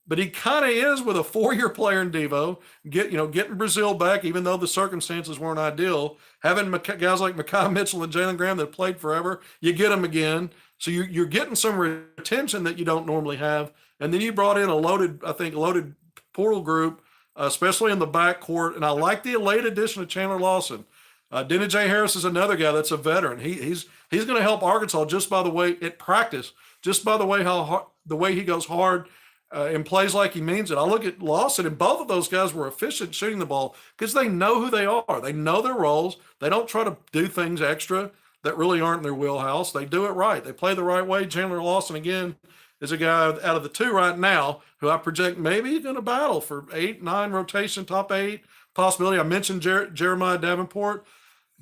S1: But he kind of is with a 4-year player in Devo, getting Brazile back, even though the circumstances weren't ideal. Having guys like Mekhi Mitchell and Jalen Graham that played forever, you get them again. So you're getting some retention that you don't normally have. And then you brought in a loaded portal group, especially in the backcourt. And I like the late addition of Chandler Lawson. Denny J. Harris is another guy that's a veteran. He's going to help Arkansas just by the way at practice, just by the way he goes hard and plays like he means it. I look at Lawson, and both of those guys were efficient shooting the ball because they know who they are. They know their roles. They don't try to do things extra that really aren't in their wheelhouse. They do it right. They play the right way. Chandler Lawson, again, is a guy out of the 2 right now who I project maybe going to battle for 8, 9 rotation, top 8 possibility. I mentioned Jeremiah Davenport.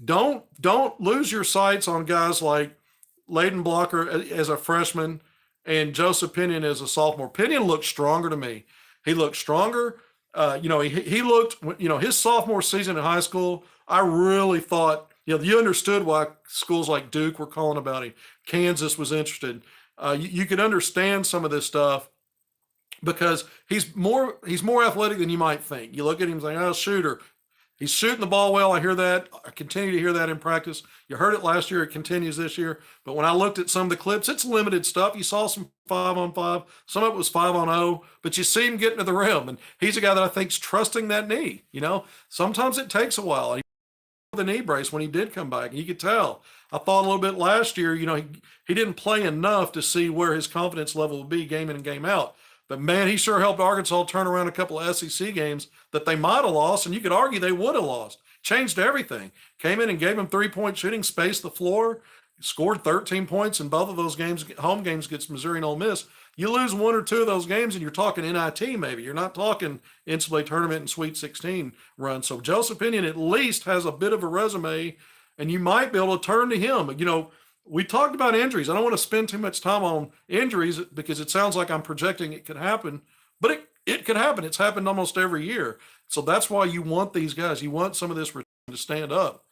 S1: Don't lose your sights on guys like Layden Blocker as a freshman and Joseph Pinion as a sophomore. Pinion looked stronger to me. He looked stronger. He looked, his sophomore season in high school, I really thought you understood why schools like Duke were calling about him. Kansas was interested. You could understand some of this stuff because he's more athletic than you might think. You look at him and say, "Oh, shooter." He's shooting the ball well. I hear that. I continue to hear that in practice. You heard it last year. It continues this year. But when I looked at some of the clips, it's limited stuff. You saw some 5-on-5. Some of it was 5-on-0. But you see him getting to the rim. And he's a guy that I think's trusting that knee. Sometimes it takes a while. He the knee brace when he did come back. You could tell. I thought a little bit last year, he didn't play enough to see where his confidence level would be game in and game out. But man, he sure helped Arkansas turn around a couple of SEC games that they might have lost, and you could argue they would have lost. Changed everything. Came in and gave him 3-point shooting, spaced the floor, scored 13 points in both of those games, home games against Missouri and Ole Miss. You lose one or two of those games, and you're talking NIT maybe. You're not talking NCAA tournament and Sweet 16 run. So Joseph Pinion at least has a bit of a resume, and you might be able to turn to him. We talked about injuries. I don't want to spend too much time on injuries because it sounds like I'm projecting it could happen, but it could happen. It's happened almost every year. So that's why you want these guys. You want some of this to stand up.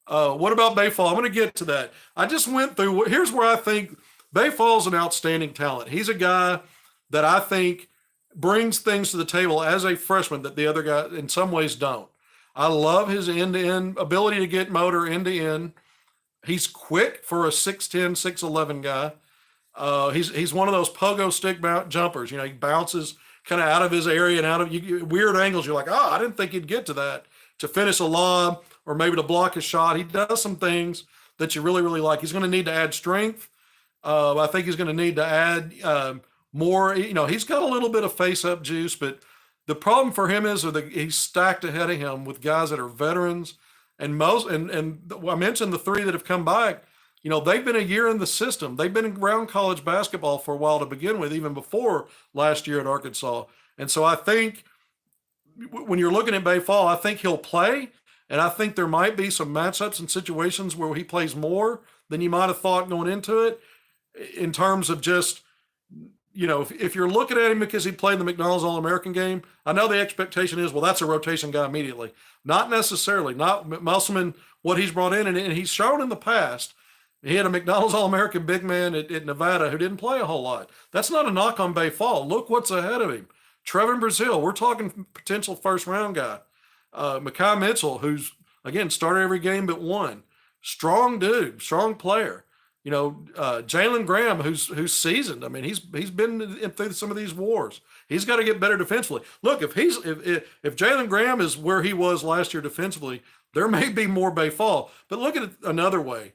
S1: What about Bayfall? I'm going to get to that. I just went through. Here's where I think Bayfall's an outstanding talent. He's a guy that I think brings things to the table as a freshman that the other guys in some ways don't. I love his end-to-end ability to get motor end-to-end. He's quick for a 6'10", 6'11" guy. He's one of those pogo stick jumpers. He bounces kind of out of his area and out of weird angles. You're like, I didn't think he'd get to that to finish a lob or maybe to block a shot. He does some things that you really, really like. He's going to need to add strength. I think he's going to need to add more. He's got a little bit of face-up juice, but the problem for him is he's stacked ahead of him with guys that are veterans. And I mentioned the three that have come back. They've been a year in the system. They've been around college basketball for a while to begin with, even before last year at Arkansas. And so I think when you're looking at Bayfall, I think he'll play. And I think there might be some matchups and situations where he plays more than you might have thought going into it in terms of just, if you're looking at him because he played in the McDonald's All-American game, I know the expectation is, well, that's a rotation guy immediately. Not necessarily. Not Musselman, what he's brought in, and he's shown in the past. He had a McDonald's All-American big man at Nevada who didn't play a whole lot. That's not a knock on Bayfall. Look what's ahead of him. Trevin Brazile, we're talking potential first-round guy. Mekhi Mitchell, who's, again, started every game but one. Strong dude, strong player. Jalen Graham, who's seasoned. I mean, he's been through some of these wars. He's got to get better defensively. Look, if Jalen Graham is where he was last year defensively, there may be more Bayfall. But look at it another way.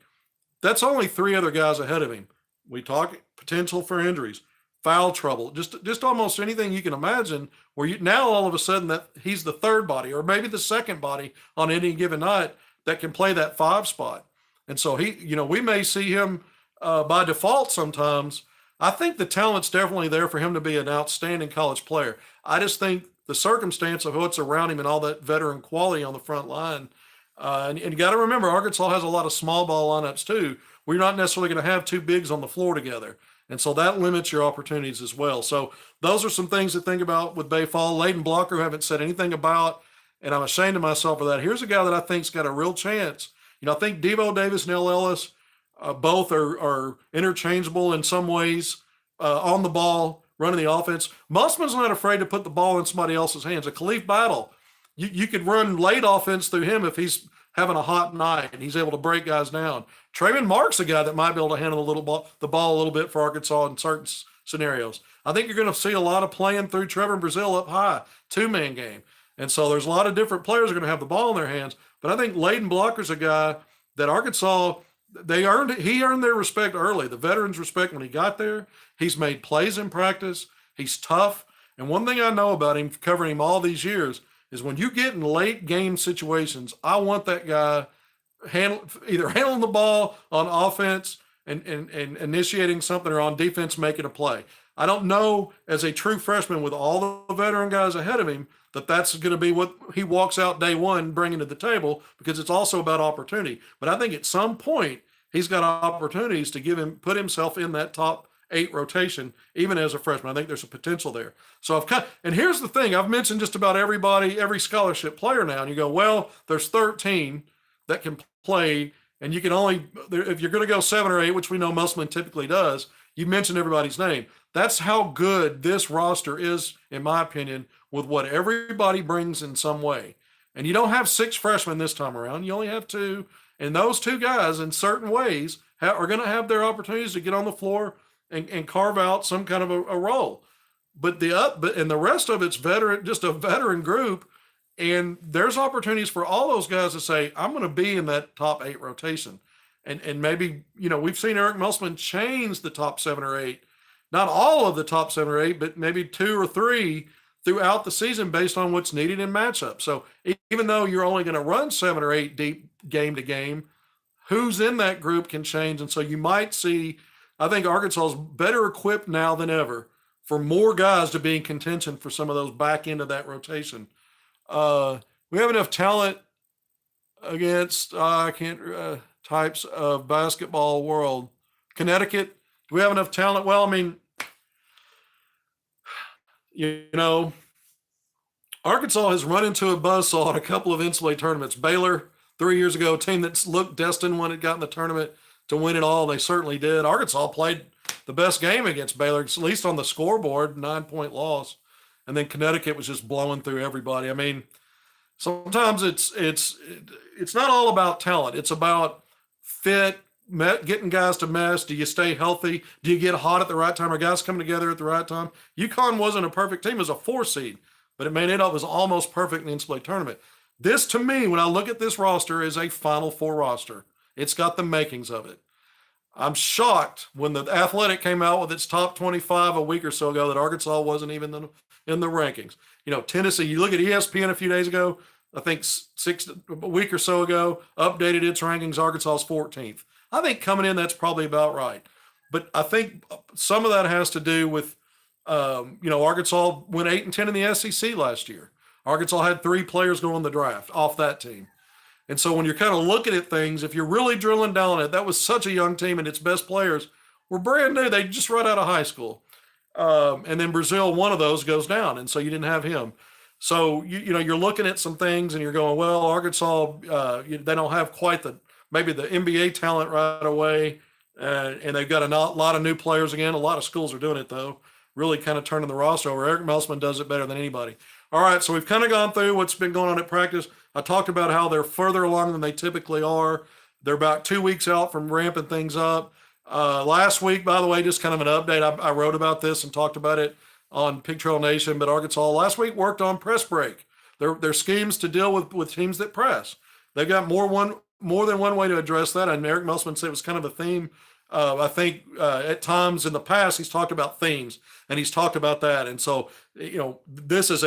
S1: That's only three other guys ahead of him. We talk potential for injuries, foul trouble, just almost anything you can imagine. Where you now all of a sudden that he's the third body or maybe the second body on any given night that can play that 5 spot. And so we may see him by default sometimes. I think the talent's definitely there for him to be an outstanding college player. I just think the circumstance of what's around him and all that veteran quality on the front line. And you got to remember, Arkansas has a lot of small ball lineups too. We're not necessarily going to have two bigs on the floor together. And so that limits your opportunities as well. So those are some things to think about with Bayfall. Layden Blocker, who haven't said anything about, and I'm ashamed of myself for that. Here's a guy that I think's got a real chance. I think Devo Davis and El Ellis, both are interchangeable in some ways on the ball, running the offense. Musselman's not afraid to put the ball in somebody else's hands. A Khalif Battle, you could run late offense through him if he's having a hot night and he's able to break guys down. Trayvon Mark's a guy that might be able to handle the ball a little bit for Arkansas in certain scenarios. I think you're going to see a lot of playing through Trevin Brazile up high, 2-man game. And so there's a lot of different players are going to have the ball in their hands. But I think Layden Blocker's a guy that Arkansas, he earned their respect early, the veterans' respect when he got there. He's made plays in practice. He's tough. And one thing I know about him, covering him all these years, is when you get in late game situations, I want that guy either handling the ball on offense and initiating something or on defense making a play. I don't know as a true freshman with all the veteran guys ahead of him that's going to be what he walks out day one bringing to the table, because it's also about opportunity. But I think at some point he's got opportunities to put himself in that top 8 rotation, even as a freshman. I think there's a potential there. So and here's the thing, I've mentioned just about every scholarship player now, and you go, well, there's 13 that can played, and you can only, if you're going to go 7 or 8, which we know Musselman typically does, you mentioned everybody's name. That's how good this roster is, in my opinion, with what everybody brings in some way. And you don't have 6 freshmen this time around. You only have 2. And those 2 guys, in certain ways, are going to have their opportunities to get on the floor and carve out some kind of a role. But the rest of it's veteran, just a veteran group. And there's opportunities for all those guys to say, I'm going to be in that top 8 rotation. And maybe, we've seen Eric Musselman change the top 7 or 8, not all of the top 7 or 8, but maybe 2 or 3 throughout the season based on what's needed in matchup. So even though you're only going to run 7 or 8 deep game to game, who's in that group can change. And so you might see, I think Arkansas is better equipped now than ever for more guys to be in contention for some of those back end of that rotation. We have enough talent against, types of basketball world. Connecticut, do we have enough talent? Well, I mean, Arkansas has run into a buzzsaw in a couple of NCAA tournaments. Baylor, 3 years ago, a team that's looked destined when it got in the tournament to win it all. They certainly did. Arkansas played the best game against Baylor, at least on the scoreboard, 9-point loss. And then Connecticut was just blowing through everybody. I mean, sometimes it's not all about talent. It's about fit, getting guys to mesh. Do you stay healthy? Do you get hot at the right time? Are guys coming together at the right time? UConn wasn't a perfect team. It was a 4 seed, but it was almost perfect in the NCAA tournament. This, to me, when I look at this roster, is a Final Four roster. It's got the makings of it. I'm shocked when the Athletic came out with its top 25 a week or so ago that Arkansas wasn't even in the rankings. Tennessee, you look at ESPN a few days ago, I think a week or so ago, updated its rankings. Arkansas's 14th. I think coming in, that's probably about right. But I think some of that has to do with, Arkansas went 8-10 in the SEC last year. Arkansas had 3 players go in the draft off that team. And so when you're kind of looking at things, if you're really drilling down on it, that was such a young team and its best players were brand new. They just right out of high school. And then Brazil, one of those goes down. And so you didn't have him. So, you're looking at some things and you're going, well, Arkansas, they don't have quite maybe the NBA talent right away. And they've got a lot of new players again. A lot of schools are doing it, though, really kind of turning the roster over. Eric Musselman does it better than anybody. All right, so we've kind of gone through what's been going on at practice. I talked about how they're further along than they typically are. They're about 2 weeks out from ramping things up. Last week, by the way, just kind of an update. I wrote about this and talked about it on Pig Trail Nation, but Arkansas last week worked on press break. Their schemes to deal with teams that press. They've got more than one way to address that. And Eric Musselman said it was kind of a theme. I think at times in the past he's talked about themes, and he's talked about that. And so, this is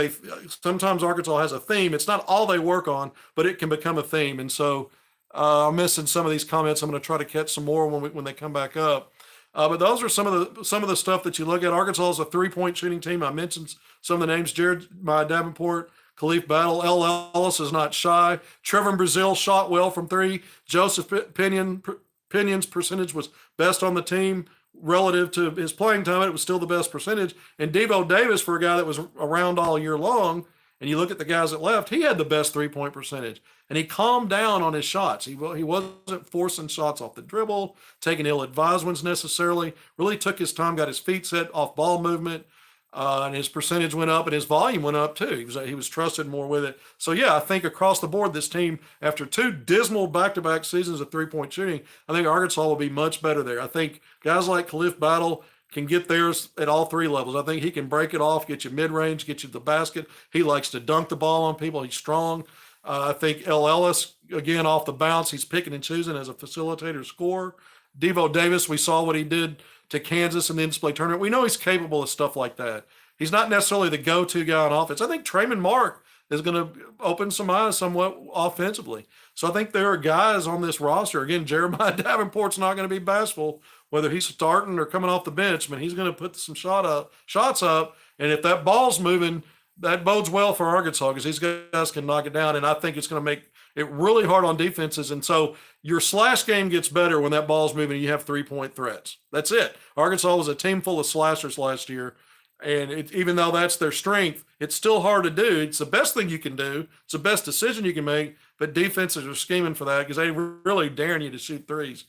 S1: sometimes Arkansas has a theme. It's not all they work on, but it can become a theme. And so I'm missing some of these comments. I'm going to try to catch some more when they come back up. But those are some of the stuff that you look at. Arkansas is a 3-point shooting team. I mentioned some of the names: Jeremiah Davenport, Khalif Battle, L. Ellis is not shy. Trevor Brazil shot well from 3. Joseph Pinion's percentage was best on the team relative to his playing time. It was still the best percentage. And Devo Davis, for a guy that was around all year long, and you look at the guys that left, he had the best 3-point percentage. And he calmed down on his shots. He wasn't forcing shots off the dribble, taking ill-advised ones necessarily. Really took his time, got his feet set off ball movement, and his percentage went up and his volume went up too. He was trusted more with it. So yeah, I think across the board, this team, after 2 dismal back-to-back seasons of 3-point shooting, I think Arkansas will be much better there. I think guys like Khalif Battle can get theirs at all 3 levels. I think he can break it off, get you mid-range, get you to the basket. He likes to dunk the ball on people. He's strong. I think L. Ellis, again, off the bounce, he's picking and choosing as a facilitator scorer. Devo Davis, we saw what he did to Kansas in the NCAA tournament. We know he's capable of stuff like that. He's not necessarily the go-to guy on offense. I think Trayman Mark is going to open some eyes somewhat offensively. So I think there are guys on this roster. Again, Jeremiah Davenport's not going to be bashful, whether he's starting or coming off the bench. I mean, he's going to put some shots up, and if that ball's moving, that bodes well for Arkansas because these guys can knock it down, and I think it's going to make it really hard on defenses. And so your slash game gets better when that ball's moving and you have 3-point threats. That's it. Arkansas was a team full of slashers last year, and even though that's their strength, it's still hard to do. It's the best thing you can do. It's the best decision you can make, but defenses are scheming for that because they really daring you to shoot threes.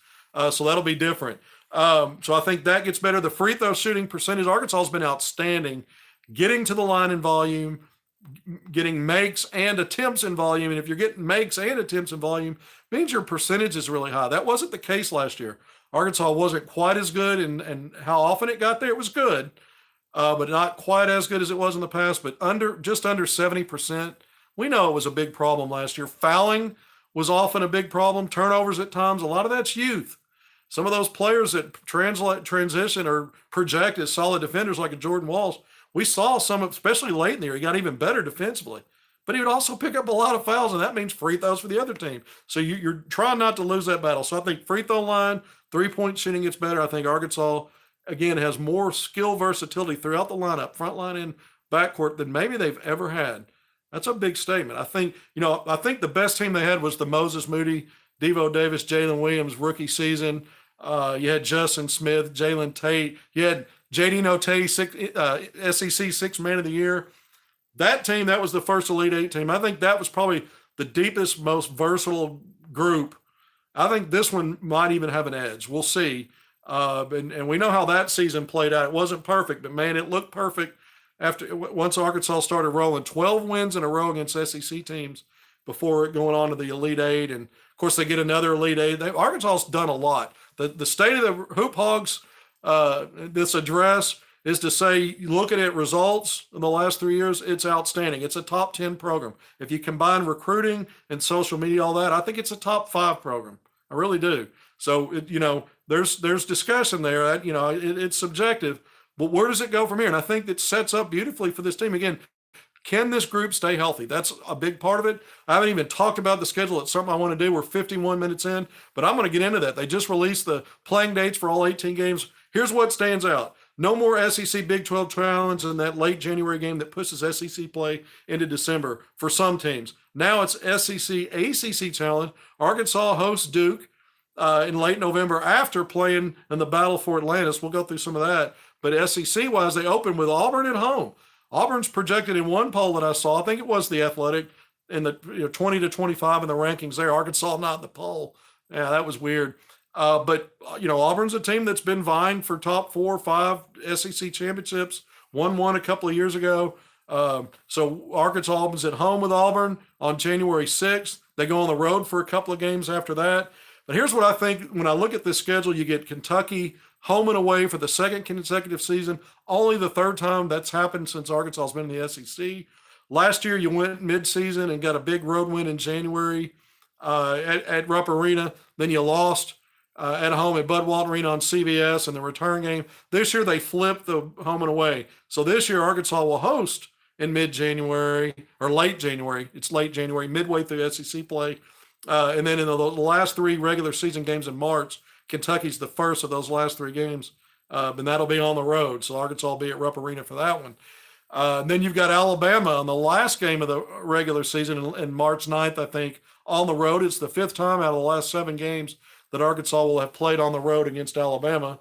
S1: So that'll be different. So I think that gets better. The free throw shooting percentage, Arkansas has been outstanding, getting to the line in volume, getting makes and attempts in volume. And if you're getting makes and attempts in volume, means your percentage is really high. That wasn't the case last year. Arkansas wasn't quite as good, and how often it got there, it was good, but not quite as good as it was in the past, but just under 70%. We know it was a big problem last year. Fouling was often a big problem. Turnovers at times, a lot of that's youth. Some of those players that transition or project as solid defenders like a Jordan Walsh, we saw some, especially late in the year, he got even better defensively. But he would also pick up a lot of fouls, and that means free throws for the other team. So you're trying not to lose that battle. So I think free throw line, three-point shooting gets better. I think Arkansas, again, has more skill versatility throughout the lineup, front line and backcourt, than maybe they've ever had. That's a big statement. I think the best team they had was the Moses Moody, Devo Davis, Jalen Williams rookie season. You had Justin Smith, Jalen Tate. You had J.D. Notae, SEC Sixth Man of the Year. That team, that was the first Elite Eight team. I think that was probably the deepest, most versatile group. I think this one might even have an edge. We'll see. And we know how that season played out. It wasn't perfect, but, man, it looked perfect once Arkansas started rolling. 12 wins in a row against SEC teams before going on to the Elite Eight. And, of course, they get another Elite Eight. Arkansas's done a lot. The state of the Hoop Hogs, this address, is to say, looking at results in the last 3 years, it's outstanding. It's a top 10 program. If you combine recruiting and social media, all that, I think it's a top 5 program. I really do. So, there's discussion there. It's subjective, but where does it go from here? And I think it sets up beautifully for this team. Again, can this group stay healthy? That's a big part of it. I haven't even talked about the schedule. It's something I want to do. We're 51 minutes in, but I'm going to get into that. They just released the playing dates for all 18 games. Here's what stands out. No more SEC Big 12 challenge in that late January game that pushes SEC play into December for some teams. Now it's SEC ACC challenge. Arkansas hosts Duke in late November after playing in the battle for Atlantis. We'll go through some of that. But SEC-wise, they open with Auburn at home. Auburn's projected in one poll that I saw, I think it was The Athletic, in the 20 to 25 in the rankings there. Arkansas not in the poll. Yeah, that was weird. But Auburn's a team that's been vying for top 4 or 5 SEC championships, won one a couple of years ago. So Arkansas opens at home with Auburn on January 6th. They go on the road for a couple of games after that. But here's what I think. When I look at this schedule, you get Kentucky home and away for the second consecutive season, only the third time that's happened since Arkansas has been in the SEC. Last year, you went mid-season and got a big road win in January at Rupp Arena. Then you lost at home at Bud Walton Arena on CBS in the return game. This year, they flipped the home and away. So this year, Arkansas will host in mid-January or late January. It's late January, midway through SEC play. And then in the last 3 regular season games in March, Kentucky's the first of those last 3 games, and that'll be on the road. So Arkansas will be at Rupp Arena for that one. And then you've got Alabama on the last game of the regular season in March 9th, I think, on the road. It's the 5th time out of the last 7 games that Arkansas will have played on the road against Alabama.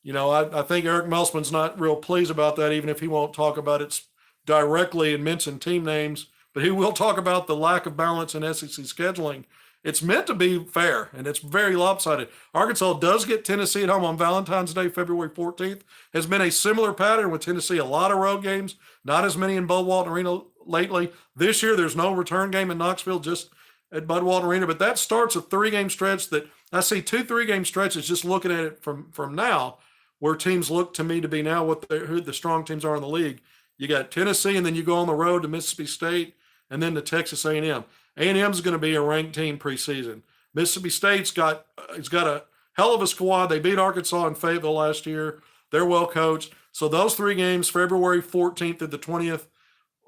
S1: I think Eric Melsman's not real pleased about that, even if he won't talk about it directly and mention team names, but he will talk about the lack of balance in SEC scheduling. It's meant to be fair, and it's very lopsided. Arkansas does get Tennessee at home on Valentine's Day, February 14th. Has been a similar pattern with Tennessee, a lot of road games, not as many in Bud Walton Arena lately. This year, there's no return game in Knoxville, just at Bud Walton Arena, but that starts a 3-game stretch that I see 2 3-game stretches just looking at it from now, where teams look to me to be now who the strong teams are in the league. You got Tennessee, and then you go on the road to Mississippi State, and then to Texas A&M. A&M is going to be a ranked team preseason. Mississippi State's got a hell of a squad. They beat Arkansas and Fayetteville last year. They're well coached. So those 3 games, February 14th to the 20th,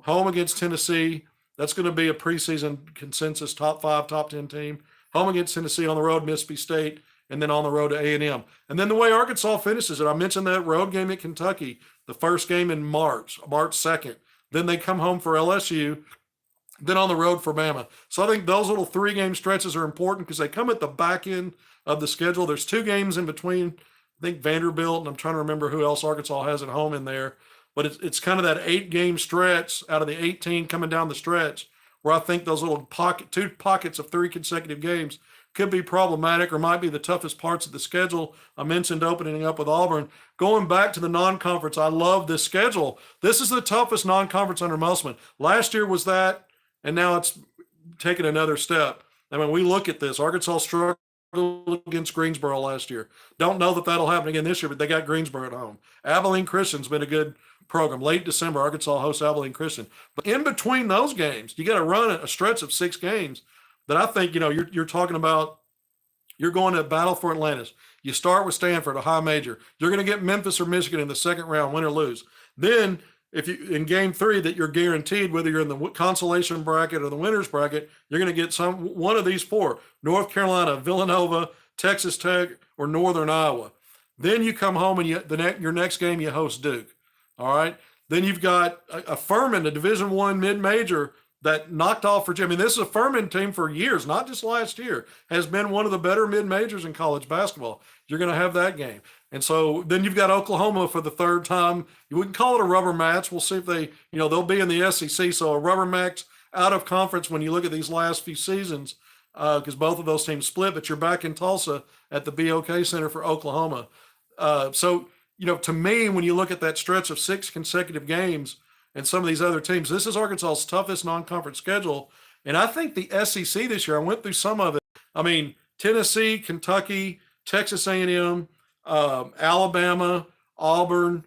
S1: home against Tennessee. That's going to be a preseason consensus top 5, top 10 team. Home against Tennessee, on the road, Mississippi State, and then on the road to A&M. And then the way Arkansas finishes it, I mentioned that road game at Kentucky, the first game in March 2nd. Then they come home for LSU. Then on the road for Bama. So I think those little 3-game stretches are important because they come at the back end of the schedule. There's 2 games in between, I think Vanderbilt, and I'm trying to remember who else Arkansas has at home in there. But it's kind of that 8-game stretch out of the 18 coming down the stretch where I think those two pockets of 3 consecutive games could be problematic or might be the toughest parts of the schedule. I mentioned opening up with Auburn. Going back to the non-conference, I love this schedule. This is the toughest non-conference under Musselman. Last year was that, and now it's taken another step. I mean, we look at this. Arkansas struggled against Greensboro last year. Don't know that that'll happen again this year, but they got Greensboro at home. Abilene Christian's been a good program. Late December, Arkansas hosts Abilene Christian. But in between those games, you got to run a stretch of 6 games that I think, you're talking about. You're going to battle for Atlantis. You start with Stanford, a high major. You're going to get Memphis or Michigan in the second round, win or lose. Then, if you in game 3 that you're guaranteed, whether you're in the consolation bracket or the winners bracket, you're going to get one of these 4: North Carolina, Villanova, Texas Tech, or Northern Iowa. Then you come home and your next game you host Duke. All right. Then you've got a Furman, a Division I mid-major that knocked off Virginia. I mean, this is a Furman team for years, not just last year, has been one of the better mid-majors in college basketball. You're going to have that game. And so then you've got Oklahoma for the 3rd time. You wouldn't call it a rubber match. We'll see if they'll be in the SEC. So a rubber match out of conference when you look at these last few seasons, because both of those teams split, but you're back in Tulsa at the BOK Center for Oklahoma. So to me, when you look at that stretch of 6 consecutive games, and some of these other teams, this is Arkansas's toughest non-conference schedule. And I think the SEC this year, I went through some of it. I mean, Tennessee, Kentucky, Texas A&M, Alabama, Auburn,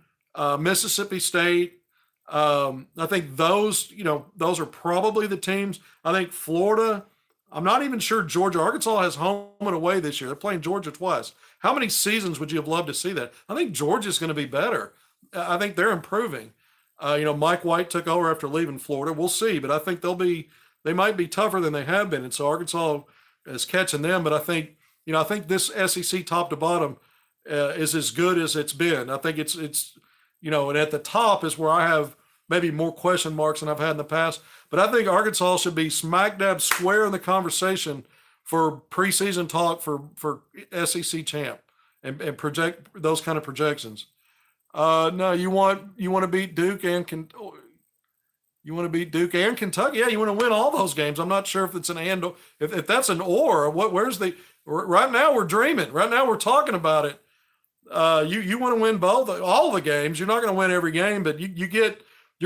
S1: Mississippi State. I think those are probably the teams. I think Florida, I'm not even sure Georgia. Arkansas has home and away this year. They're playing Georgia twice. How many seasons would you have loved to see that? I think Georgia's going to be better. I think they're improving. Mike White took over after leaving Florida. We'll see, but I think they might be tougher than they have been. And so Arkansas is catching them. But I think this SEC top to bottom is as good as it's been. I think it's and at the top is where I have maybe more question marks than I've had in the past. But I think Arkansas should be smack dab square in the conversation for preseason talk for SEC champ and project those kind of projections. No, you want to beat Duke and Kentucky. Yeah, you want to win all those games. I'm not sure if it's an and, if that's an or. Right now we're dreaming. Right now we're talking about it. You want to win all the games. You're not going to win every game, but you're going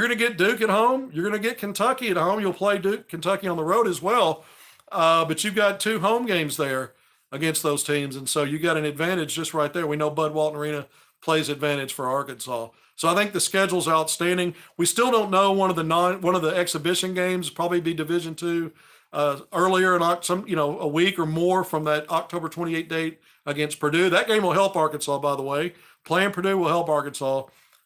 S1: to get Duke at home. You're going to get Kentucky at home. You'll play Kentucky on the road as well. But you've got 2 home games there against those teams, and so you got an advantage just right there. We know Bud Walton Arena plays advantage for Arkansas. So I think the schedule's outstanding. We still don't know one of the exhibition games, probably be Division II, earlier in a week or more from that October 28th date against Purdue. That game will help Arkansas, by the way. Playing Purdue will help Arkansas,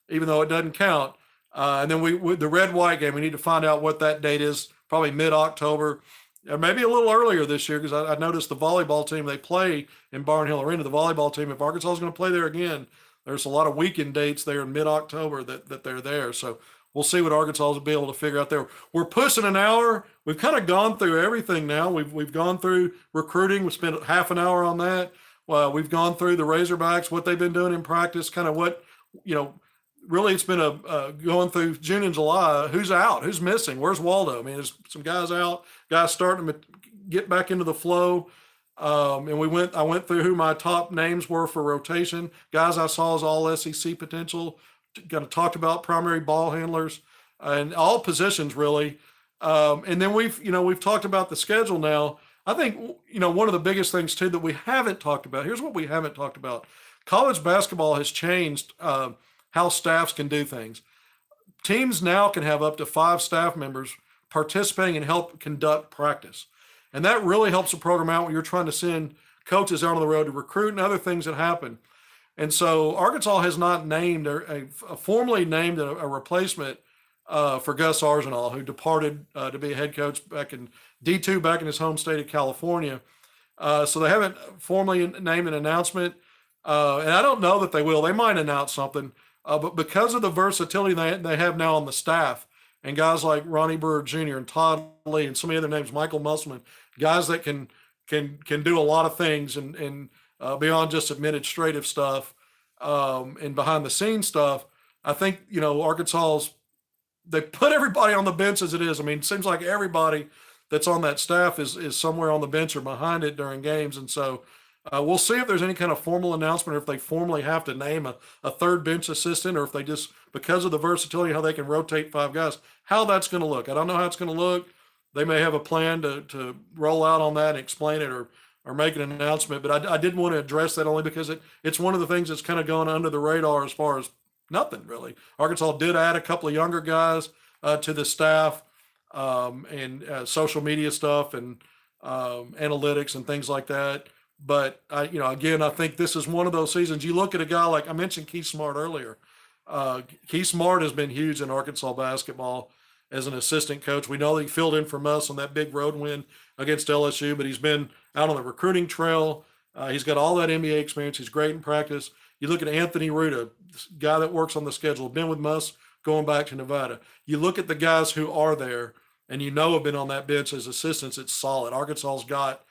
S1: even though it doesn't count. And then the red-white game, we need to find out what that date is, probably mid-October, or maybe a little earlier this year, because I noticed the volleyball team, they play in Barnhill Arena. The volleyball team, if Arkansas is going to play there again, there's a lot of weekend dates there in mid-October that they're there. So we'll see what Arkansas will be able to figure out there. We're pushing an hour. We've kind of gone through everything now. We've gone through recruiting. We spent half an hour on that. We've gone through the Razorbacks, what they've been doing in practice, kind of what, really it's been going through June and July. Who's out? Who's missing? Where's Waldo? I mean, there's some guys out, guys starting to get back into the flow. And I went through who my top names were for rotation. Guys I saw as all SEC potential. Kind of talked about primary ball handlers and all positions really. And then we've talked about the schedule now. I think, one of the biggest things too that we haven't talked about, here's what we haven't talked about. College basketball has changed how staffs can do things. Teams now can have up to 5 staff members participating and help conduct practice. And that really helps the program out when you're trying to send coaches out on the road to recruit and other things that happen. And so Arkansas has not formally named a replacement for Gus Arsenault, who departed to be a head coach back in D2, back in his home state of California. So they haven't formally named an announcement. And I don't know that they will. They might announce something. But because of the versatility they have now on the staff, and guys like Ronnie Brewer Jr. and Todd Lee and so many other names, Michael Musselman, guys that can do a lot of things and beyond just administrative stuff and behind the scenes stuff. I think Arkansas's they put everybody on the bench as it is. I mean, it seems like everybody that's on that staff is somewhere on the bench or behind it during games. And so we'll see if there's any kind of formal announcement or if they formally have to name a third bench assistant or if they just, because of the versatility, how they can rotate 5 guys, how that's going to look. I don't know how it's going to look. They may have a plan to roll out on that and explain it or make an announcement. But I did want to address that only because it's one of the things that's kind of gone under the radar as far as nothing really. Arkansas did add a couple of younger guys to the staff and social media stuff and analytics and things like that. But again, I think this is one of those seasons. You look at a guy like I mentioned, Keith Smart earlier. Keith Smart has been huge in Arkansas basketball as an assistant coach. We know that he filled in for us on that big road win against LSU, but he's been out on the recruiting trail. He's got all that NBA experience. He's great in practice. You look at Anthony Ruta, guy that works on the schedule, been with us going back to Nevada. You look at the guys who are there and have been on that bench as assistants, it's solid. Arkansas's got,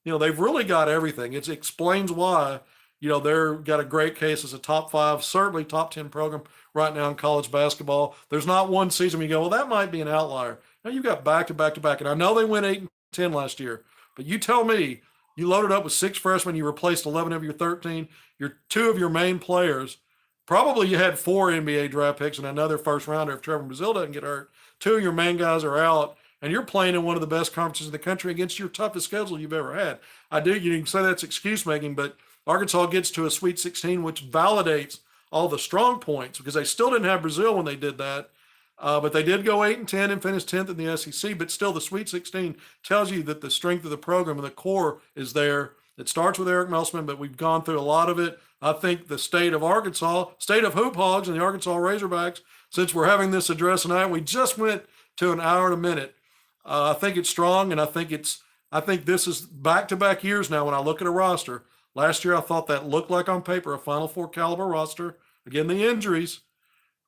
S1: they've really got everything. It explains why, they've got a great case as a top 5, certainly top 10 program right now in college basketball. There's not one season where you go, well, that might be an outlier. Now you've got back to back to back. And I know they went 8-10 last year, but you tell me, you loaded up with 6 freshmen, you replaced 11 of your 13, your 2 of your main players. Probably you had 4 NBA draft picks and another first rounder if Trevor Brazile doesn't get hurt. 2 of your main guys are out, and you're playing in one of the best conferences in the country against your toughest schedule you've ever had. You can say that's excuse making, but Arkansas gets to a Sweet 16, which validates all the strong points because they still didn't have Brazile when they did that. But they did go 8-10 and finish 10th in the SEC. But still, the Sweet 16 tells you that the strength of the program and the core is there. It starts with Eric Meltzman, but we've gone through a lot of it. I think the state of Arkansas, state of Hoop Hogs and the Arkansas Razorbacks, since we're having this address tonight, we just went to an hour and a minute. I think it's strong, and I think this is back-to-back years now when I look at a roster. Last year, I thought that looked like on paper a Final Four caliber roster. Again, the injuries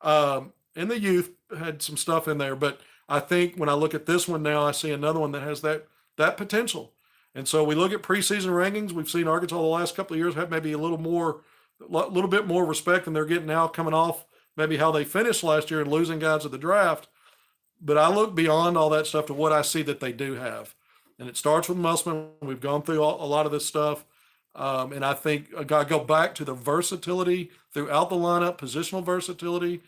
S1: and the youth had some stuff in there, but I think when I look at this one now, I see another one that has that potential. And so we look at preseason rankings. We've seen Arkansas the last couple of years have maybe a little bit more respect than they're getting now, coming off maybe how they finished last year and losing guys at the draft. But I look beyond all that stuff to what I see that they do have. And it starts with Musselman. We've gone through a lot of this stuff. And I think I go back to the versatility throughout the lineup, positional versatility.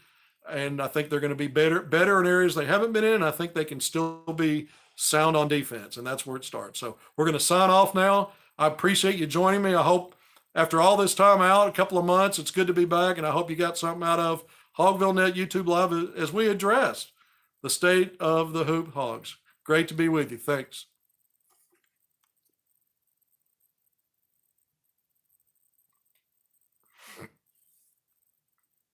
S1: And I think they're going to be better in areas they haven't been in. I think they can still be sound on defense, and that's where it starts. So we're going to sign off now. I appreciate you joining me. I hope after all this time out, a couple of months, it's good to be back, and I hope you got something out of Hogvillenet YouTube Live as we addressed the state of the Hoop Hogs. Great to be with you. Thanks.